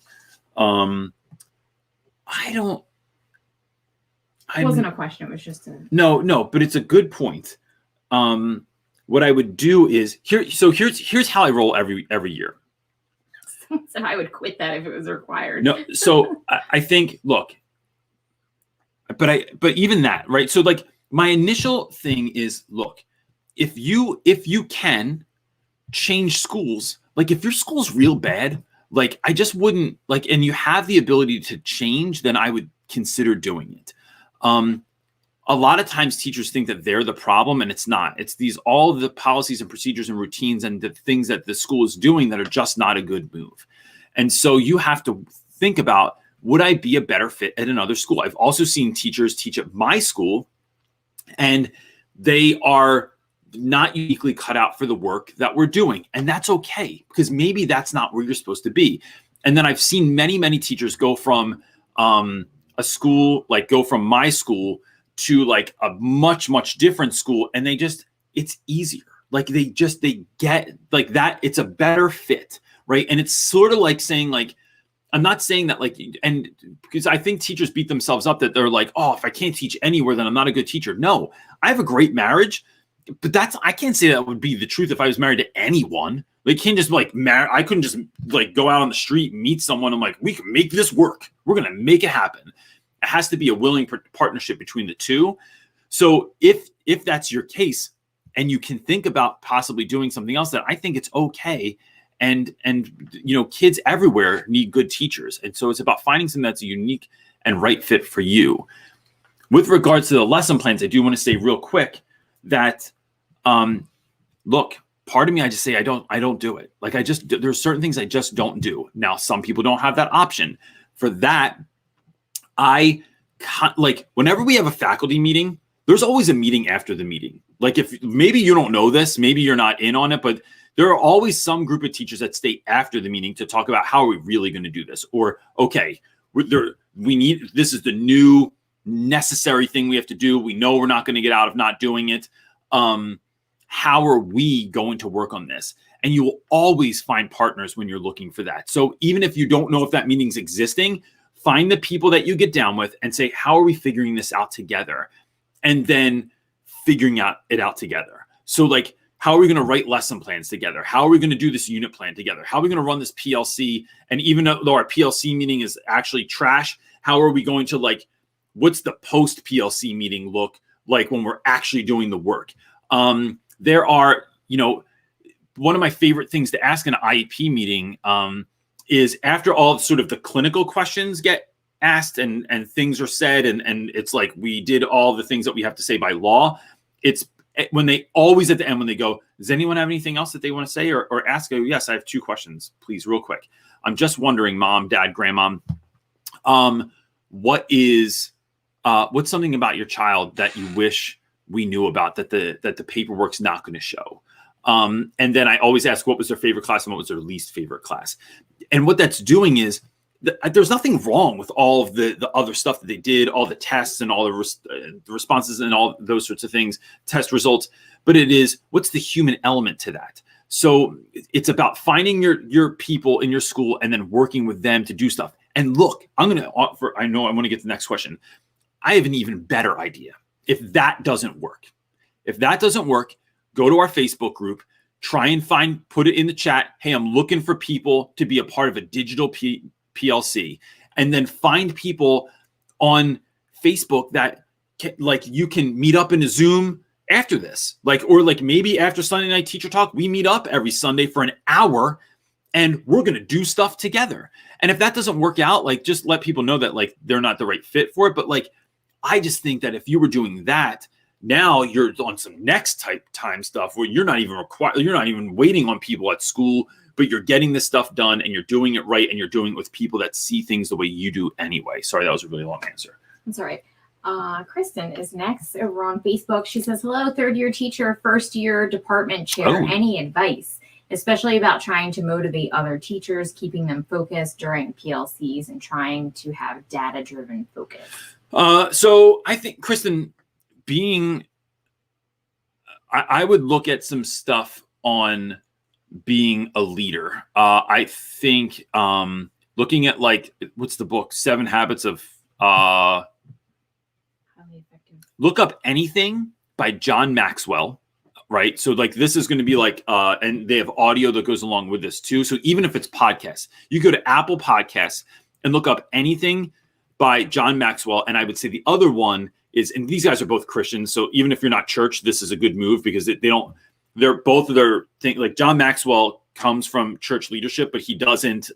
It wasn't a question. It was just a no, but it's a good point. What I would do is here's how I roll every year. So I would quit that if it was required. No, so I think, look, but even that, right? So like my initial thing is, look, if you can change schools, like if your school's real bad, like I just wouldn't like, and you have the ability to change, then I would consider doing it. a lot of times teachers think that they're the problem, and it's not. It's all of the policies and procedures and routines and the things that the school is doing that are just not a good move. And so you have to think about, would I be a better fit at another school? I've also seen teachers teach at my school, and they are not uniquely cut out for the work that we're doing. And that's okay, because maybe that's not where you're supposed to be. And then I've seen many, many teachers go from a school, like go from my school to like a much, much different school. And it's easier. Like they get like that. It's a better fit. Right. And it's sort of like saying, like, I'm not saying that, like, and because I think teachers beat themselves up that they're like, oh, if I can't teach anywhere, then I'm not a good teacher. No, I have a great marriage, but I can't say that would be the truth if I was married to anyone. They can't just like I couldn't just like go out on the street and meet someone. I'm like, we can make this work. We're going to make it happen. It has to be a willing partnership between the two. So if that's your case and you can think about possibly doing something else, that I think it's okay. And kids everywhere need good teachers. And so it's about finding something that's a unique and right fit for you. With regards to the lesson plans, I do want to say real quick that, look, part of me, I just say, I don't do it. Like there's certain things I just don't do. Now, some people don't have that option. For that, whenever we have a faculty meeting, there's always a meeting after the meeting. Like if maybe you don't know this, maybe you're not in on it, but there are always some group of teachers that stay after the meeting to talk about how are we really going to do this? Or, okay, this is the new necessary thing we have to do. We know we're not going to get out of not doing it. How are we going to work on this? And you will always find partners when you're looking for that. So even if you don't know if that meeting's existing, find the people that you get down with and say, how are we figuring this out together? And then figuring it out together. So like, how are we going to write lesson plans together? How are we going to do this unit plan together? How are we going to run this PLC? And even though our PLC meeting is actually trash, how are we going to what's the post PLC meeting look like when we're actually doing the work? There are, one of my favorite things to ask in an IEP meeting is after all sort of the clinical questions get asked and things are said, and it's like we did all the things that we have to say by law. It's when they always at the end, when they go, does anyone have anything else that they want to say or ask? Go, yes, I have 2 questions, please, real quick. I'm just wondering, mom, dad, grandma, what's something about your child that you wish we knew about that the paperwork's not going to show? And then I always ask, what was their favorite class and what was their least favorite class? And what that's doing is there's nothing wrong with all of the other stuff that they did, all the tests and all the responses and all those sorts of things, test results. But it is, what's the human element to that? So it's about finding your people in your school and then working with them to do stuff. And look, I know I want to get to the next question. I have an even better idea. If that doesn't work, go to our Facebook group, try and put it in the chat. Hey, I'm looking for people to be a part of a digital PLC, and then find people on Facebook that you can meet up in a Zoom after this, or maybe after Sunday Night Teacher Talk, we meet up every Sunday for an hour and we're going to do stuff together. And if that doesn't work out, just let people know that they're not the right fit for it. But I just think that if you were doing that, now you're on some next type time stuff where you're not even waiting on people at school, but you're getting this stuff done and you're doing it right and you're doing it with people that see things the way you do anyway. Sorry, that was a really long answer. That's all right. Kristen is next over on Facebook. She says, hello, 3rd-year teacher, 1st-year department chair. Oh. Any advice, especially about trying to motivate other teachers, keeping them focused during PLCs and trying to have data-driven focus? So I think, Kristen, I would look at some stuff on being a leader. I think looking at what's the book, 7 Habits of look up anything by John Maxwell, right? So this is going to be and they have audio that goes along with this too. So even if it's podcasts, you go to Apple Podcasts and look up anything by John Maxwell. And I would say the other one is, and these guys are both Christians. So even if you're not church, this is a good move because they're both of their thing. John Maxwell comes from church leadership, but he doesn't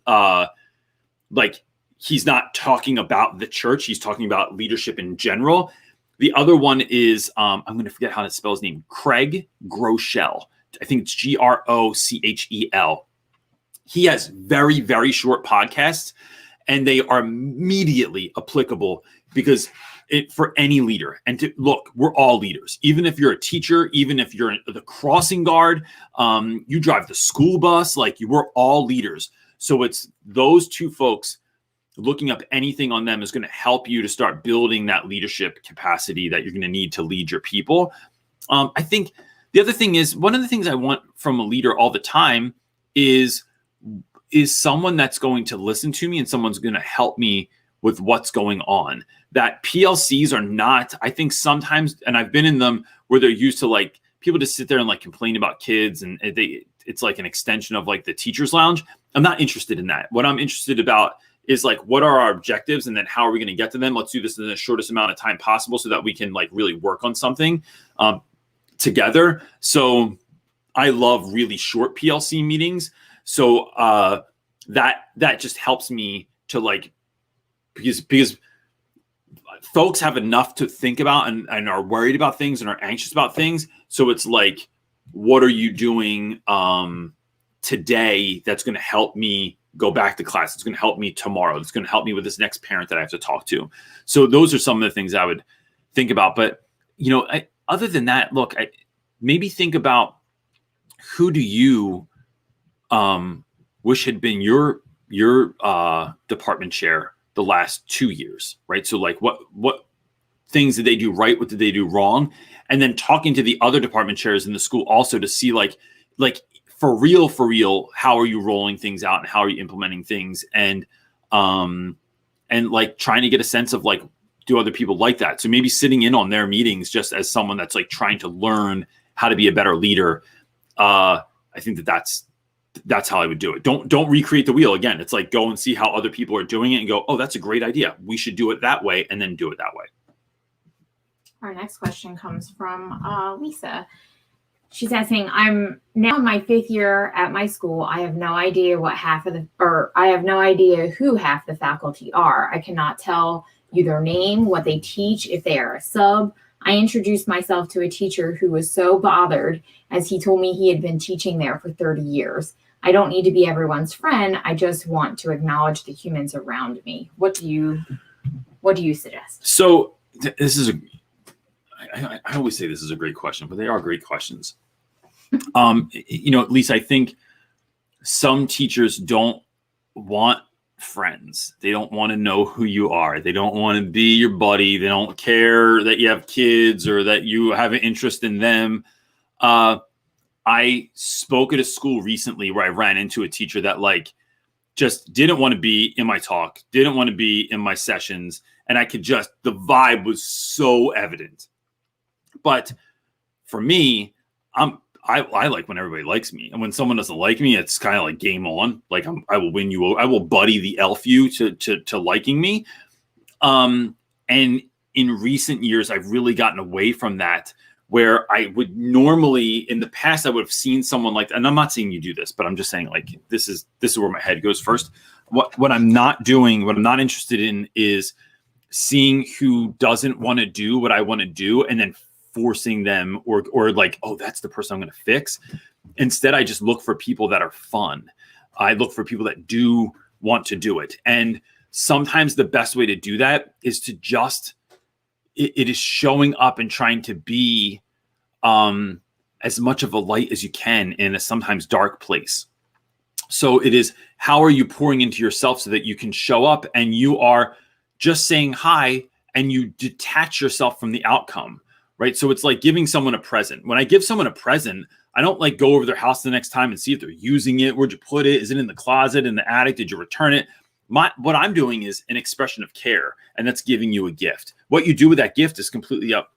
he's not talking about the church. He's talking about leadership in general. The other one is, I'm going to forget how to spell his name, Craig Groeschel. I think it's Grochel. He has very, very short podcasts, and they are immediately applicable because for any leader. And look, we're all leaders. Even if you're a teacher, even if you're the crossing guard, you drive the school bus, like we're all leaders. So it's those two folks. Looking up anything on them is going to help you to start building that leadership capacity that you're going to need to lead your people. I think the other thing is, one of the things I want from a leader all the time is someone that's going to listen to me and someone's going to help me with what's going on. That PLCs are not, I think sometimes, and I've been in them where they're used to like people just sit there and like complain about kids, and it's like an extension of like the teacher's lounge. I'm not interested in that. What I'm interested about is like, what are our objectives, and then how are we going to get to them? Let's do this in the shortest amount of time possible so that we can like really work on something together. So I love really short PLC meetings. So that just helps me to like, because folks have enough to think about and are worried about things and are anxious about things. So it's like, what are you doing today that's going to help me go back to class? It's going to help me tomorrow. It's going to help me with this next parent that I have to talk to. So those are some of the things I would think about. But, other than that, look, maybe think about, who do you wish had been your department chair the last 2 years, right? So like what things did they do right? What did they do wrong? And then talking to the other department chairs in the school also to see like for real, how are you rolling things out and how are you implementing things? And like trying to get a sense of like, do other people like that? So maybe sitting in on their meetings just as someone that's like trying to learn how to be a better leader. I think that's how I would do it. Don't recreate the wheel again. It's like, go and see how other people are doing it and go, oh, that's a great idea. We should do it that way, and then do it that way. Our next question comes from Lisa. She's asking, I'm now in my 5th year at my school. I have no idea who half the faculty are. I cannot tell you their name, what they teach, if they are a sub. I introduced myself to a teacher who was so bothered as he told me he had been teaching there for 30 years. I don't need to be everyone's friend. I just want to acknowledge the humans around me. What do you suggest? So this is I always say this is a great question, but they are great questions. At least I think some teachers don't want friends. They don't want to know who you are. They don't want to be your buddy. They don't care that you have kids or that you have an interest in them. I spoke at a school recently where I ran into a teacher that like just didn't want to be in my talk, didn't want to be in my sessions. And the vibe was so evident. But for me, I like when everybody likes me. And when someone doesn't like me, it's kind of like game on. Like I will win you over. I will buddy the elf you to liking me. And in recent years, I've really gotten away from that, where I would normally, in the past, I would have seen someone like, and I'm not saying you do this, but I'm just saying like, this is where my head goes first. What I'm not doing, what I'm not interested in is seeing who doesn't want to do what I want to do and then forcing them or like, oh, that's the person I'm going to fix. Instead, I just look for people that are fun. I look for people that do want to do it. And sometimes the best way to do that is to just, it is showing up and trying to be as much of a light as you can in a sometimes dark place. So it is, how are you pouring into yourself so that you can show up and you are just saying hi and you detach yourself from the outcome, right? So it's like giving someone a present. When I give someone a present, I don't like go over their house the next time and see if they're using it. Where'd you put it? Is it in the closet, in the attic? Did you return it? What I'm doing is an expression of care, and that's giving you a gift. What you do with that gift is completely up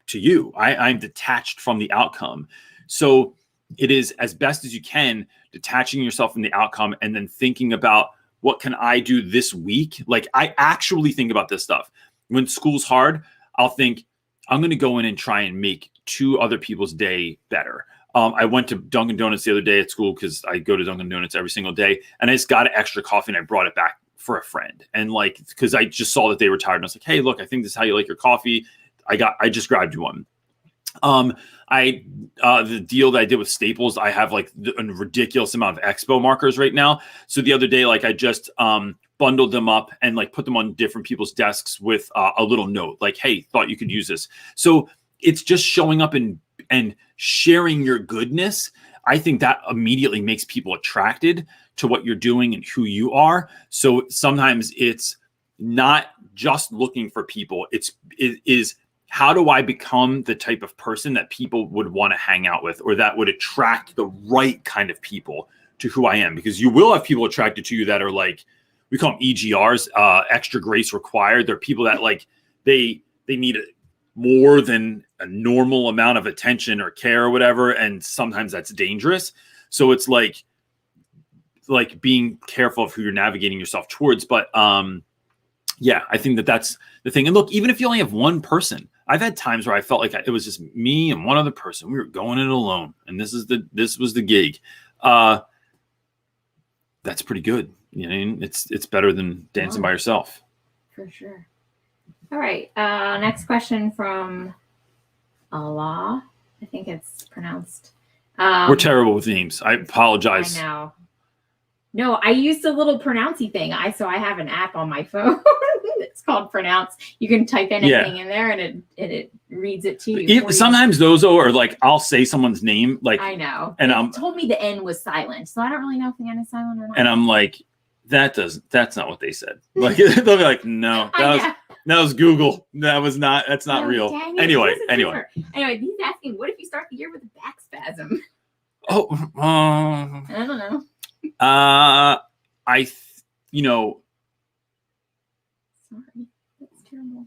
to you. I'm detached from the outcome. So it is, as best as you can, detaching yourself from the outcome and then thinking about, what can I do this week? Like, I actually think about this stuff. When school's hard, I'll think, I'm going to go in and try and make 2 other people's day better. I went to Dunkin' Donuts the other day at school because I go to Dunkin' Donuts every single day, and I just got an extra coffee and I brought it back for a friend. And like, because I just saw that they were tired, and I was like, hey, look, I think this is how you like your coffee. I just grabbed you one. The deal that I did with Staples, I have like a ridiculous amount of Expo markers right now. So the other day, like I just bundled them up and like put them on different people's desks with a little note like, hey, thought you could use this. So it's just showing up and sharing your goodness. I think that immediately makes people attracted to what you're doing and who you are. So sometimes it's not just looking for people. It is how do I become the type of person that people would want to hang out with, or that would attract the right kind of people to who I am? Because you will have people attracted to you that are like, we call them EGRs, extra grace required. They're people that like, they need more than a normal amount of attention or care or whatever. And sometimes that's dangerous. So it's like being careful of who you're navigating yourself towards. But yeah, I think that's the thing. And look, even if you only have one person, I've had times where I felt like it was just me and one other person. We were going in alone, and this was the gig. That's pretty good. You know, it's better than dancing by yourself. For sure. All right. Next question from Allah. I think it's pronounced. We're terrible with names. I apologize. I know. No, I used a little pronouncy thing. So I have an app on my phone. It's called Pronounce. You can type anything in there, and it reads it to you. Sometimes those are like, I'll say someone's name, like I know, and it told me the N was silent, so I don't really know if the N is silent or not. And I'm like, that's not what they said. Like they'll be like, no, that was Google. That's not real. Anyway, he's asking, what if you start the year with a back spasm? Oh, I don't know. Sorry, that's terrible.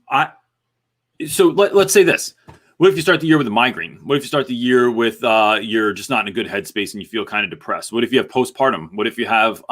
So let's say this. What if you start the year with a migraine? What if you start the year with you're just not in a good headspace and you feel kind of depressed? What if you have postpartum? What if you have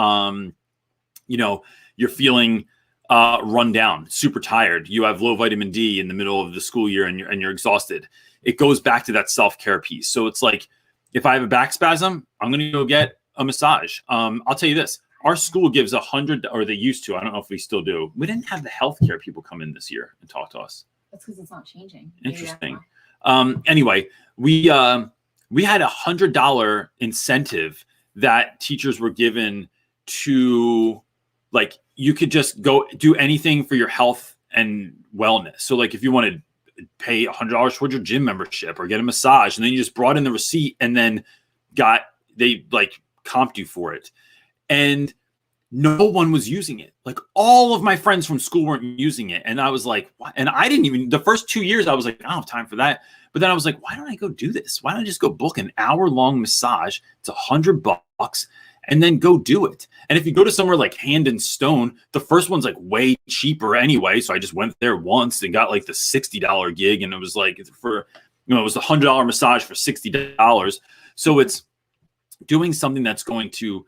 you're feeling run down, super tired? You have low vitamin D in the middle of the school year and you're exhausted. It goes back to that self-care piece. So it's like, if I have a back spasm, I'm going to go get a massage. I'll tell you this. Our school gives 100, or they used to. I don't know if we still do. We didn't have the healthcare people come in this year and talk to us. That's because it's not changing. Interesting. Anyway, we had $100 incentive that teachers were given to, like, you could just go do anything for your health and wellness. So like if you wanted to pay $100 towards your gym membership or get a massage, and then you just brought in the receipt and then they like comped you for it. And no one was using it. Like all of my friends from school weren't using it. And I was like, what? And I didn't even, the first 2 years, I was like, I don't have time for that. But then I was like, why don't I go do this? Why don't I just go book an hour-long massage? It's $100 and then go do it. And if you go to somewhere like Hand and Stone, the first one's like way cheaper anyway. So I just went there once and got like the $60 gig. And it was like it was the $100 massage for $60. So it's doing something that's going to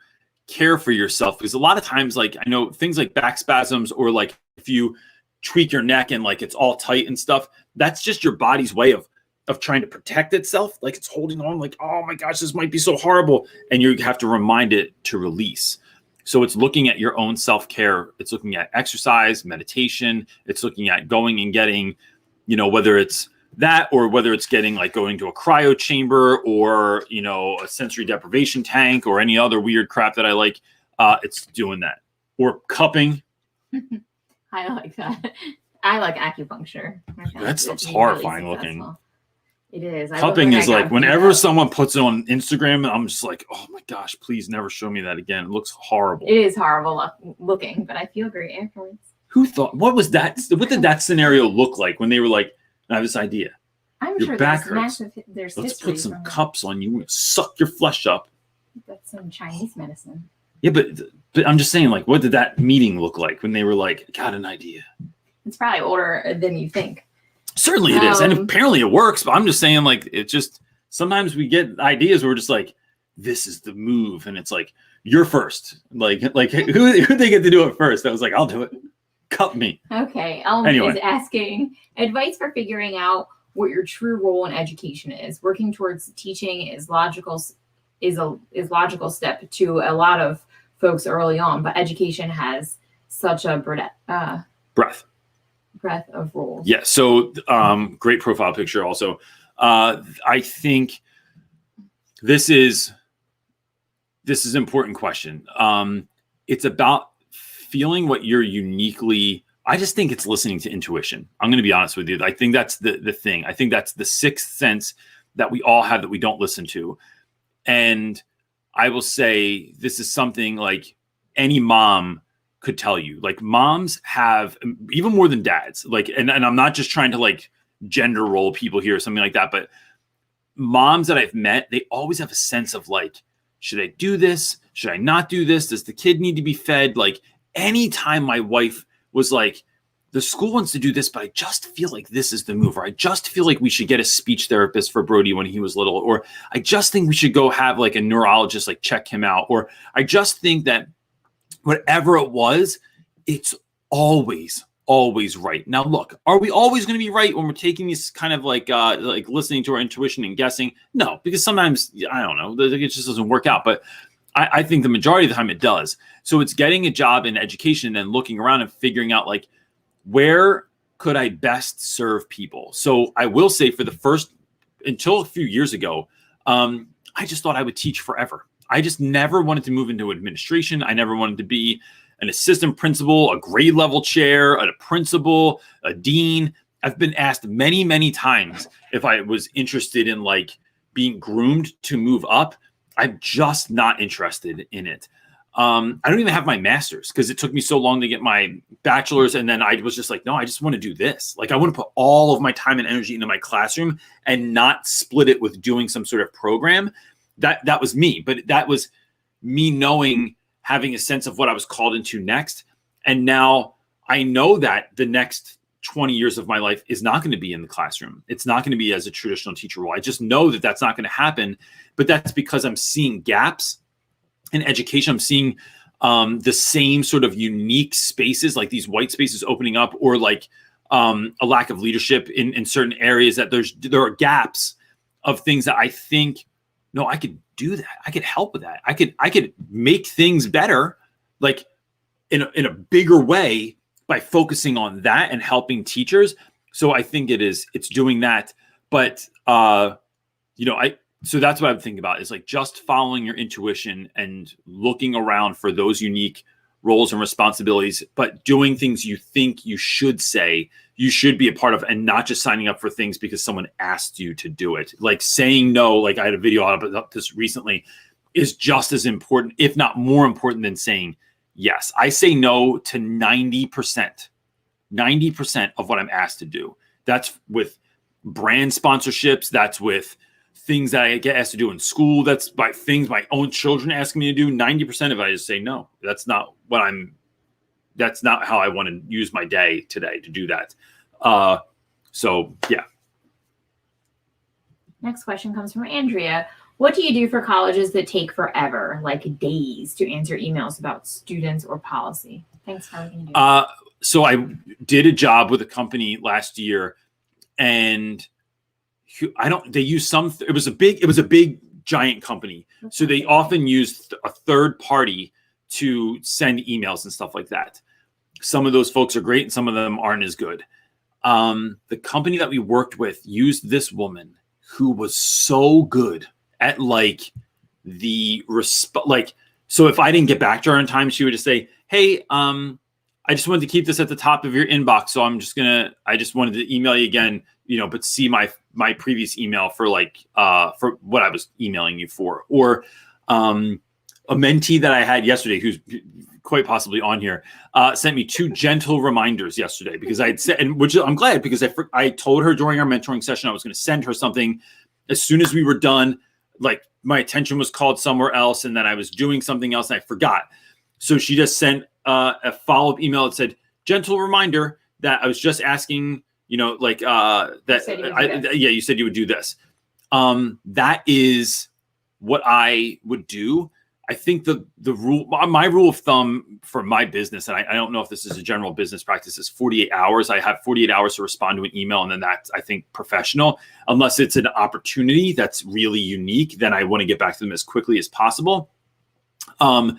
care for yourself, because a lot of times, like I know things like back spasms, or like if you tweak your neck and like it's all tight and stuff, that's just your body's way of trying to protect itself. Like it's holding on, like, oh my gosh, this might be so horrible. And you have to remind it to release. So it's looking at your own self-care. It's looking at exercise, meditation. It's looking at going and getting, whether it's that, or whether it's getting like going to a cryo chamber, or, a sensory deprivation tank, or any other weird crap that I like. It's doing that, or cupping. I like that. I like acupuncture. That stuff's horrifying really looking. It is. Cupping is like whenever someone puts it on Instagram, I'm just like, oh my gosh, please never show me that again. It looks horrible. It is horrible looking, but I feel great afterwards. Who thought? What was that? What did that scenario look like when they were like, I have this idea. I'm your sure back there's hurts. There's Let's put some cups on you. Suck your flesh up. That's some Chinese medicine. Yeah, but I'm just saying, like, what did that meeting look like when they were like, got an idea? It's probably older than you think. Certainly it is. And apparently it works. But I'm just saying, like, it just, sometimes we get ideas where we're just like, this is the move. And it's like, you're first. Like who they get to do it first? I was like, I'll do it. Cup me. Okay. Is asking advice for figuring out what your true role in education is. Working towards teaching is logical step to a lot of folks early on, but education has such a breadth breadth of roles? Yeah. So great profile picture also. I think this is an important question. It's about feeling what you're uniquely. I just think it's listening to intuition. I'm going to be honest with you. I think that's the thing. I think that's the sixth sense that we all have that we don't listen to. And I will say this is something like any mom could tell you. Like moms have, even more than dads, like, and I'm not just trying to like gender role people here or something like that, but moms that I've met, they always have a sense of like, should I do this? Should I not do this? Does the kid need to be fed? Like anytime my wife was like, the school wants to do this, but I just feel like this is the move, or I just feel like we should get a speech therapist for Brody when he was little, or I just think we should go have like a neurologist, like check him out. Or I just think that whatever it was, it's always right. Now, look, are we always going to be right when we're taking these kind of like listening to our intuition and guessing? No, because sometimes, I don't know, it just doesn't work out. But I think the majority of the time it does. So it's getting a job in education and looking around and figuring out like, where could I best serve people? So I will say until a few years ago, I just thought I would teach forever. I just never wanted to move into administration. I never wanted to be an assistant principal, a grade level chair, a principal, a dean. I've been asked many, many times if I was interested in like being groomed to move up. I'm just not interested in it. I don't even have my master's because it took me so long to get my bachelor's. And then I was just like, no, I just want to do this. Like I want to put all of my time and energy into my classroom and not split it with doing some sort of program. That was me, but that was me knowing, having a sense of what I was called into next. And now I know that the next 20 years of my life is not going to be in the classroom. It's not going to be as a traditional teacher role. I just know that that's not going to happen, but that's because I'm seeing gaps in education. I'm seeing the same sort of unique spaces, like these white spaces opening up, or like a lack of leadership in certain areas, that there are gaps of things that I think, no, I could do that. I could help with that. I could make things better, like in a bigger way by focusing on that and helping teachers. So I think it's doing that. But so that's what I'm thinking about, is like just following your intuition and looking around for those unique roles and responsibilities, but doing things you think you should say, you should be a part of, and not just signing up for things because someone asked you to do it. Like saying no, like I had a video about this recently, is just as important, if not more important, than saying yes. I say no to 90% of what I'm asked to do. That's with brand sponsorships. That's with things that I get asked to do in school. That's by things my own children ask me to do. 90% of it, I just say no. That's not how I want to use my day today to do that. So yeah. Next question comes from Andrea. What do you do for colleges that take forever, like days, to answer emails about students or policy? Thanks for everything you do. So I did a job with a company last year, and they use it was a big giant company. So they often use a third party to send emails and stuff like that. Some of those folks are great and some of them aren't as good. The company that we worked with used this woman who was so good at like so if I didn't get back to her in time, she would just say, hey, I just wanted to keep this at the top of your inbox. So I just wanted to email you again, but see my previous email for for what I was emailing you for. Or a mentee that I had yesterday, who's quite possibly on here, sent me 2 gentle reminders yesterday, because I had said, and which I'm glad, because I told her during our mentoring session I was going to send her something as soon as we were done. Like my attention was called somewhere else, and then I was doing something else and I forgot. So she just sent a follow-up email that said, gentle reminder that I was just asking, you said you would do this. That is what I would do. I think my rule of thumb for my business, and I don't know if this is a general business practice, is 48 hours. I have 48 hours to respond to an email, and then that's, I think, professional. Unless it's an opportunity that's really unique, then I want to get back to them as quickly as possible. I'd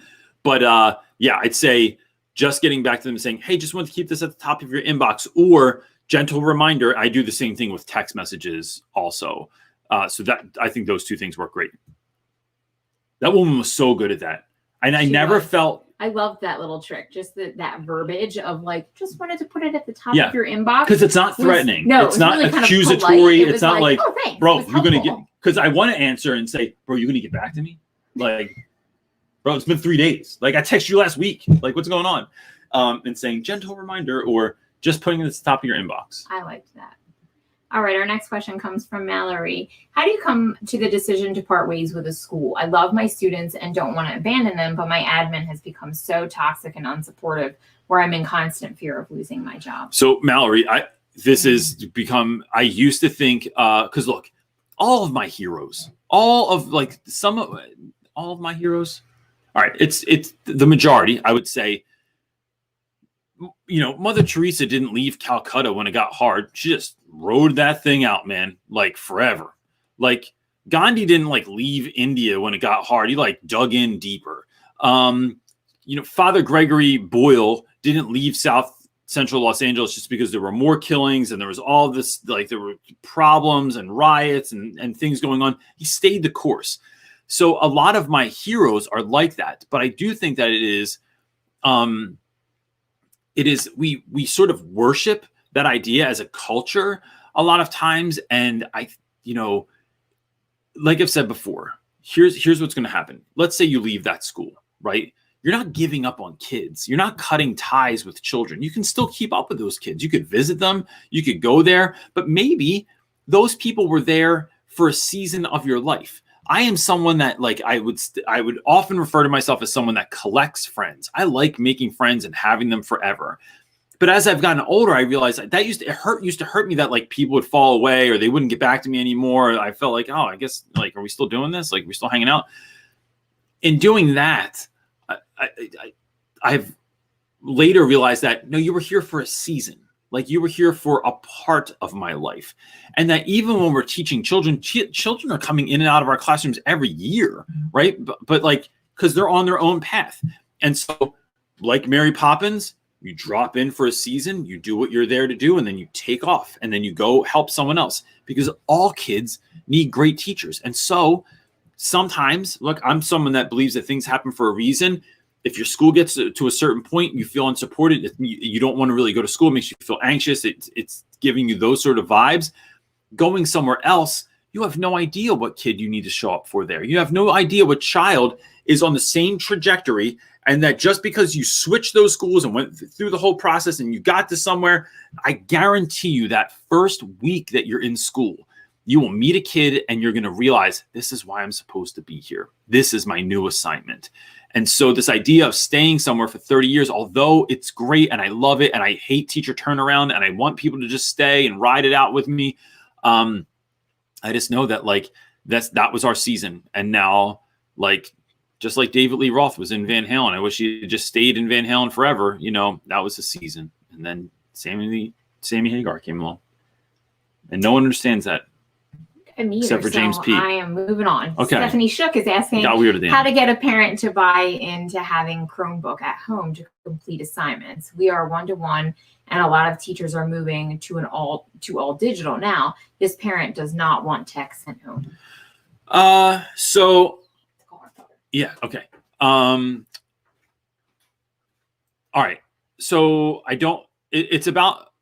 say just getting back to them and saying, hey, just want to keep this at the top of your inbox, or gentle reminder. I do the same thing with text messages also. So that, I think those two things work great. That woman was so good at that. And I never felt. I loved that little trick. Just that verbiage of like, just wanted to put it at the top of your inbox. Because it's not threatening. It's not really accusatory. It's not like, oh, thanks, bro, you're going to get, because I want to answer and say, bro, you're going to get back to me? Like, bro, it's been 3 days. Like, I texted you last week. Like, what's going on? And saying gentle reminder, or just putting it at the top of your inbox. I liked that. All right, our next question comes from Mallory. How do you come to the decision to part ways with a school? I love my students and don't want to abandon them, but my admin has become so toxic and unsupportive where I'm in constant fear of losing my job. So Mallory, this has become, I used to think, because look, all of my heroes, all of my heroes, all right, it's the majority, I would say. You know, Mother Teresa didn't leave Calcutta when it got hard. She just rode that thing out, man, like forever. Like Gandhi didn't like leave India when it got hard. He like dug in deeper. You know, Father Gregory Boyle didn't leave South Central Los Angeles just because there were more killings and there was all this, like there were problems and riots and things going on. He stayed the course. So a lot of my heroes are like that, but I do think that it is, we sort of worship that idea as a culture a lot of times. And you know, like I've said before, here's what's going to happen. Let's say you leave that school, right? You're not giving up on kids. You're not cutting ties with children. You can still keep up with those kids. You could visit them. You could go there, but maybe those people were there for a season of your life. I am someone that like, I would often refer to myself as someone that collects friends. I like making friends and having them forever. But as I've gotten older, I realized that used to hurt me that like people would fall away or they wouldn't get back to me anymore. I felt like, oh, I guess like, are we still doing this? Like, we're still hanging out. In doing that, I've later realized that, no, you were here for a season. Like you were here for a part of my life. And that even when we're teaching children, children are coming in and out of our classrooms every year, right? But like, because they're on their own path. And so like Mary Poppins, you drop in for a season, you do what you're there to do, and then you take off and then you go help someone else, because all kids need great teachers. And so sometimes, look, I'm someone that believes that things happen for a reason. If your school gets to a certain point, you feel unsupported, you don't want to really go to school, it makes you feel anxious, it's giving you those sort of vibes. Going somewhere else, you have no idea what kid you need to show up for there. You have no idea what child is on the same trajectory, and that just because you switched those schools and went through the whole process and you got to somewhere, I guarantee you that first week that you're in school, you will meet a kid and you're going to realize, this is why I'm supposed to be here. This is my new assignment. And so this idea of staying somewhere for 30 years, although it's great and I love it and I hate teacher turnaround and I want people to just stay and ride it out with me, I just know that like that was our season. And now, like, just like David Lee Roth was in Van Halen, I wish he had just stayed in Van Halen forever. You know, that was the season. And then Sammy Hagar came along, and no one understands that. Except for James P. I am moving on. Okay. Stephanie Shook is asking how to get a parent to buy into having Chromebook at home to complete assignments. We are 1-to-1, and a lot of teachers are moving to all digital now. This parent does not want tech sent home. Yeah. Okay. All right. So it's about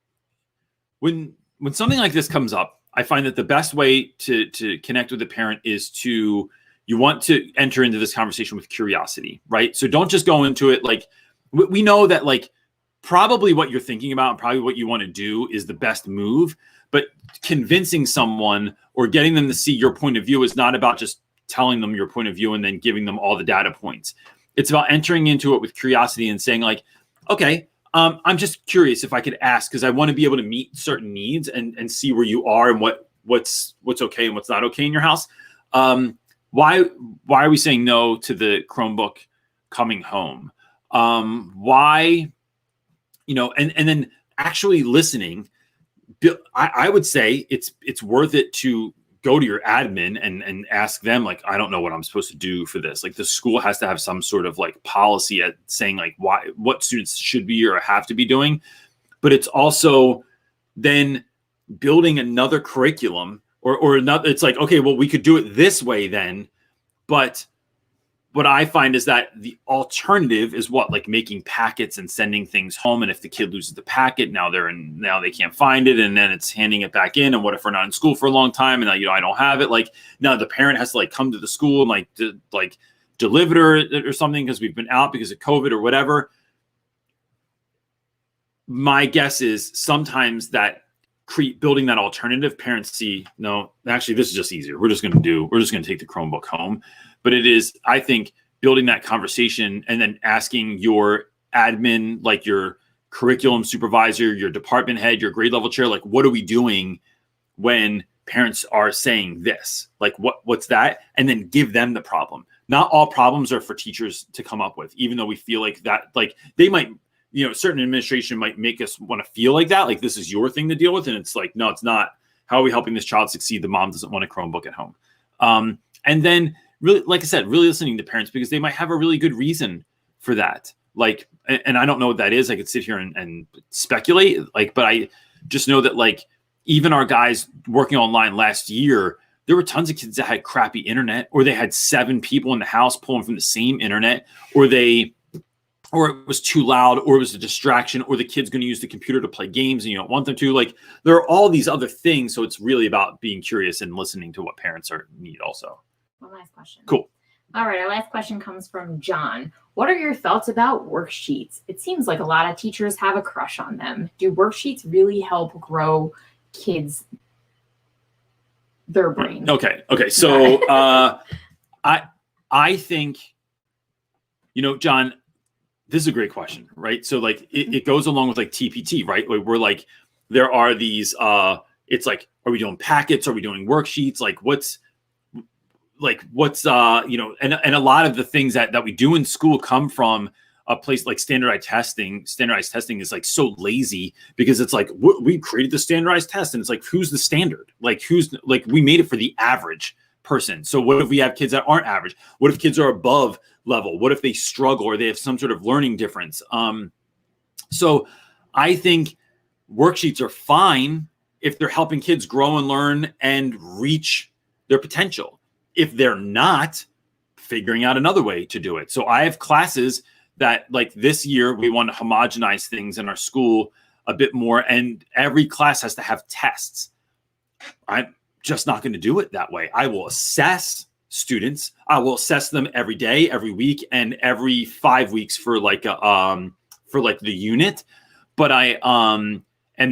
when something like this comes up, I find that the best way to connect with the parent is you want to enter into this conversation with curiosity, right? So don't just go into it like, we know that like probably what you're thinking about and probably what you want to do is the best move, but convincing someone or getting them to see your point of view is not about just telling them your point of view and then giving them all the data points. It's about entering into it with curiosity and saying like, okay, I'm just curious if I could ask, because I want to be able to meet certain needs and see where you are and what's okay and what's not okay in your house. Why are we saying no to the Chromebook coming home? Why, and then actually listening. I would say it's worth it to go to your admin and ask them, like, I don't know what I'm supposed to do for this. Like, the school has to have some sort of like policy at saying like what students should be or have to be doing. But it's also then building another curriculum or another. It's like, okay, well, we could do it this way then. But what I find is that the alternative is what, like making packets and sending things home. And if the kid loses the packet, now they can't find it. And then it's handing it back in. And what if we're not in school for a long time? And now, I don't have it. Like, now the parent has to like come to the school and like deliver it or something because we've been out because of COVID or whatever. My guess is sometimes that building that alternative, parents see, no, actually, this is just easier. We're just going to take the Chromebook home. But it is, I think, building that conversation and then asking your admin, like your curriculum supervisor, your department head, your grade level chair, like, what are we doing when parents are saying this? Like, what's that? And then give them the problem. Not all problems are for teachers to come up with, even though we feel like that, like they might, certain administration might make us want to feel like that, like this is your thing to deal with. And it's like, no, it's not. How are we helping this child succeed? The mom doesn't want a Chromebook at home. And then really, like I said, really listening to parents because they might have a really good reason for that. Like, and I don't know what that is. I could sit here and speculate, like, but I just know that like even our guys working online last year, there were tons of kids that had crappy internet, or they had 7 people in the house pulling from the same internet, or it was too loud, or it was a distraction, or the kid's going to use the computer to play games and you don't want them to. Like, there are all these other things. So it's really about being curious and listening to what parents need also. One last question. Cool. All right. Our last question comes from John. What are your thoughts about worksheets? It seems like a lot of teachers have a crush on them. Do worksheets really help grow kids, their brains? Okay. So I think, John, this is a great question, right? So like it goes along with like TPT, right? We're like, there are these, it's like, are we doing packets? Are we doing worksheets? Like what's and a lot of the things that we do in school come from a place like standardized testing. Standardized testing is like so lazy because it's like, we created the standardized test and it's like, who's the standard? Like we made it for the average person. So what if we have kids that aren't average? What if kids are above level? What if they struggle or they have some sort of learning difference? So I think worksheets are fine if they're helping kids grow and learn and reach their potential. If they're not, figuring out another way to do it. So I have classes that like this year, we want to homogenize things in our school a bit more. And every class has to have tests. I'm just not going to do it that way. I will assess students. I will assess them every day, every week, and every 5 weeks for like the unit. But I am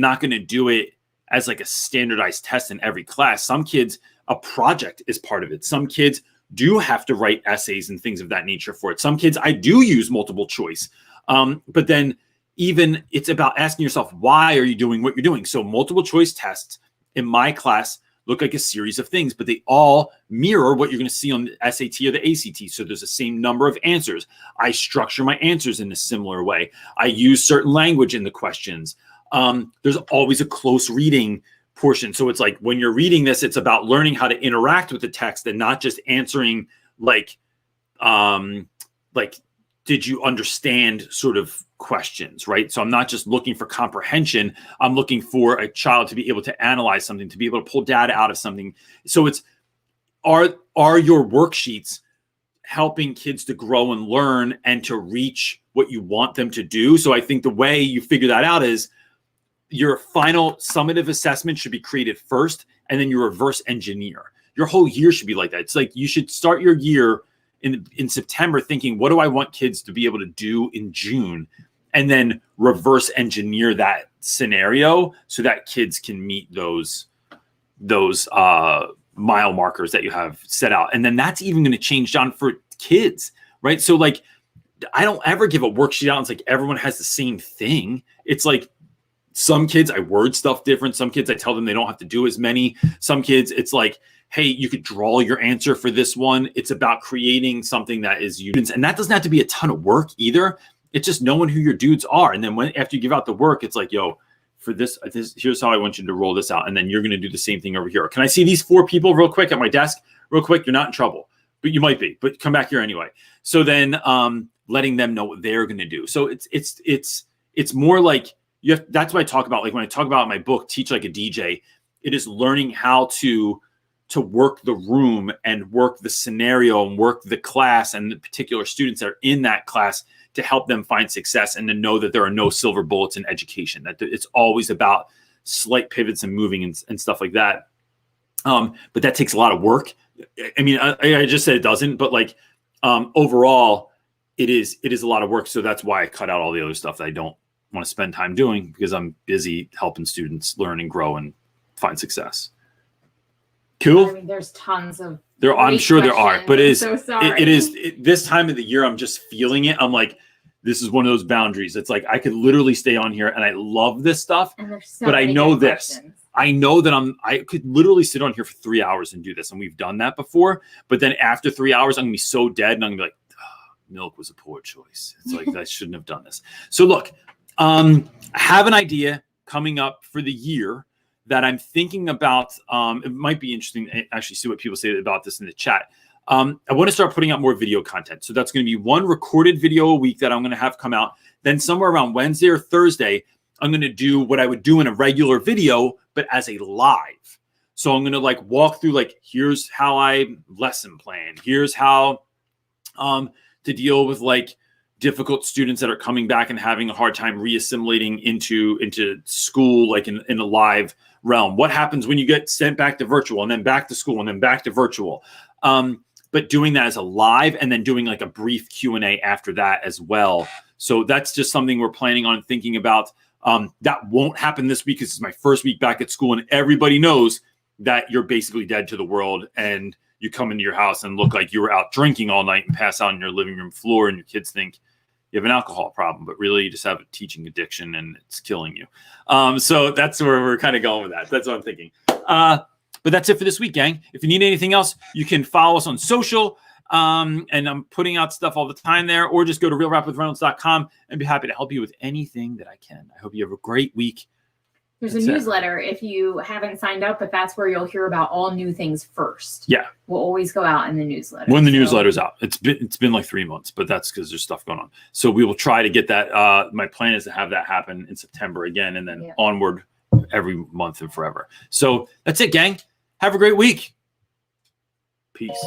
not going to do it as like a standardized test in every class. Some kids, a project is part of it. Some kids do have to write essays and things of that nature for it. Some kids, I do use multiple choice. But then even it's about asking yourself, why are you doing what you're doing? So multiple choice tests in my class look like a series of things, but they all mirror what you're going to see on the SAT or the ACT. So there's the same number of answers. I structure my answers in a similar way. I use certain language in the questions. There's always a close reading portion. So it's like when you're reading this, it's about learning how to interact with the text and not just answering like did you understand sort of questions, right? So I'm not just looking for comprehension. I'm looking for a child to be able to analyze something, to be able to pull data out of something. So it's, are your worksheets helping kids to grow and learn and to reach what you want them to do? So I think the way you figure that out is your final summative assessment should be created first, and then you reverse engineer. Your whole year should be like that. It's like you should start your year in September thinking, what do I want kids to be able to do in June? And then reverse engineer that scenario so that kids can meet those mile markers that you have set out. And then that's even going to change, John, for kids, right? So like, I don't ever give a worksheet out. It's like everyone has the same thing. It's like some kids, I word stuff different. Some kids, I tell them they don't have to do as many. Some kids, it's like, hey, you could draw your answer for this one. It's about creating something that is unique. And that doesn't have to be a ton of work either. It's just knowing who your dudes are. And then after you give out the work, it's like, yo, for this, here's how I want you to roll this out. And then you're going to do the same thing over here. Can I see these 4 people real quick at my desk? Real quick, you're not in trouble, but you might be, but come back here anyway. So then letting them know what they're going to do. So it's more like that's what I talk about. Like when I talk about my book, Teach Like a DJ, it is learning how to work the room and work the scenario and work the class and the particular students that are in that class to help them find success, and to know that there are no silver bullets in education, that it's always about slight pivots and moving and stuff like that. But that takes a lot of work. I mean, I just said it doesn't, but like overall, it is a lot of work. So that's why I cut out all the other stuff that I don't want to spend time doing, because I'm busy helping students learn and grow and find success. Cool. I mean, there's tons of I'm sure there are, but it is this time of the year, I'm just feeling it. I'm like, this is one of those boundaries. It's like I could literally stay on here and I love this stuff, but I know this. I know that I could literally sit on here for 3 hours and do this, and we've done that before. But then after 3 hours, I'm gonna be so dead, and I'm gonna be like, oh, milk was a poor choice. It's like I shouldn't have done this. So look, I have an idea coming up for the year that I'm thinking about. It might be interesting to actually see what people say about this in the chat. I want to start putting out more video content. So that's going to be 1 recorded video a week that I'm going to have come out. Then somewhere around Wednesday or Thursday, I'm going to do what I would do in a regular video, but as a live. So I'm going to like walk through, like, here's how I lesson plan. Here's how to deal with like difficult students that are coming back and having a hard time reassimilating into school, like in a live realm. What happens when you get sent back to virtual and then back to school and then back to virtual? But doing that as a live, and then doing like a brief Q&A after that as well. So that's just something we're planning on thinking about. That won't happen this week because it's my first week back at school, and everybody knows that you're basically dead to the world, and you come into your house and look like you were out drinking all night and pass out on your living room floor, and your kids think you have an alcohol problem, but really you just have a teaching addiction and it's killing you. So that's where we're kind of going with that. That's what I'm thinking. But that's it for this week, gang. If you need anything else, you can follow us on social. And I'm putting out stuff all the time there, or just go to realrapwithreynolds.com and be happy to help you with anything that I can. I hope you have a great week. There's a newsletter if you haven't signed up, but that's where you'll hear about all new things first. Yeah. We'll always go out in the newsletter. When the newsletter's out. It's been like 3 months, but that's because there's stuff going on. So we will try to get that. My plan is to have that happen in September again, and then onward every month and forever. So that's it, gang. Have a great week. Peace.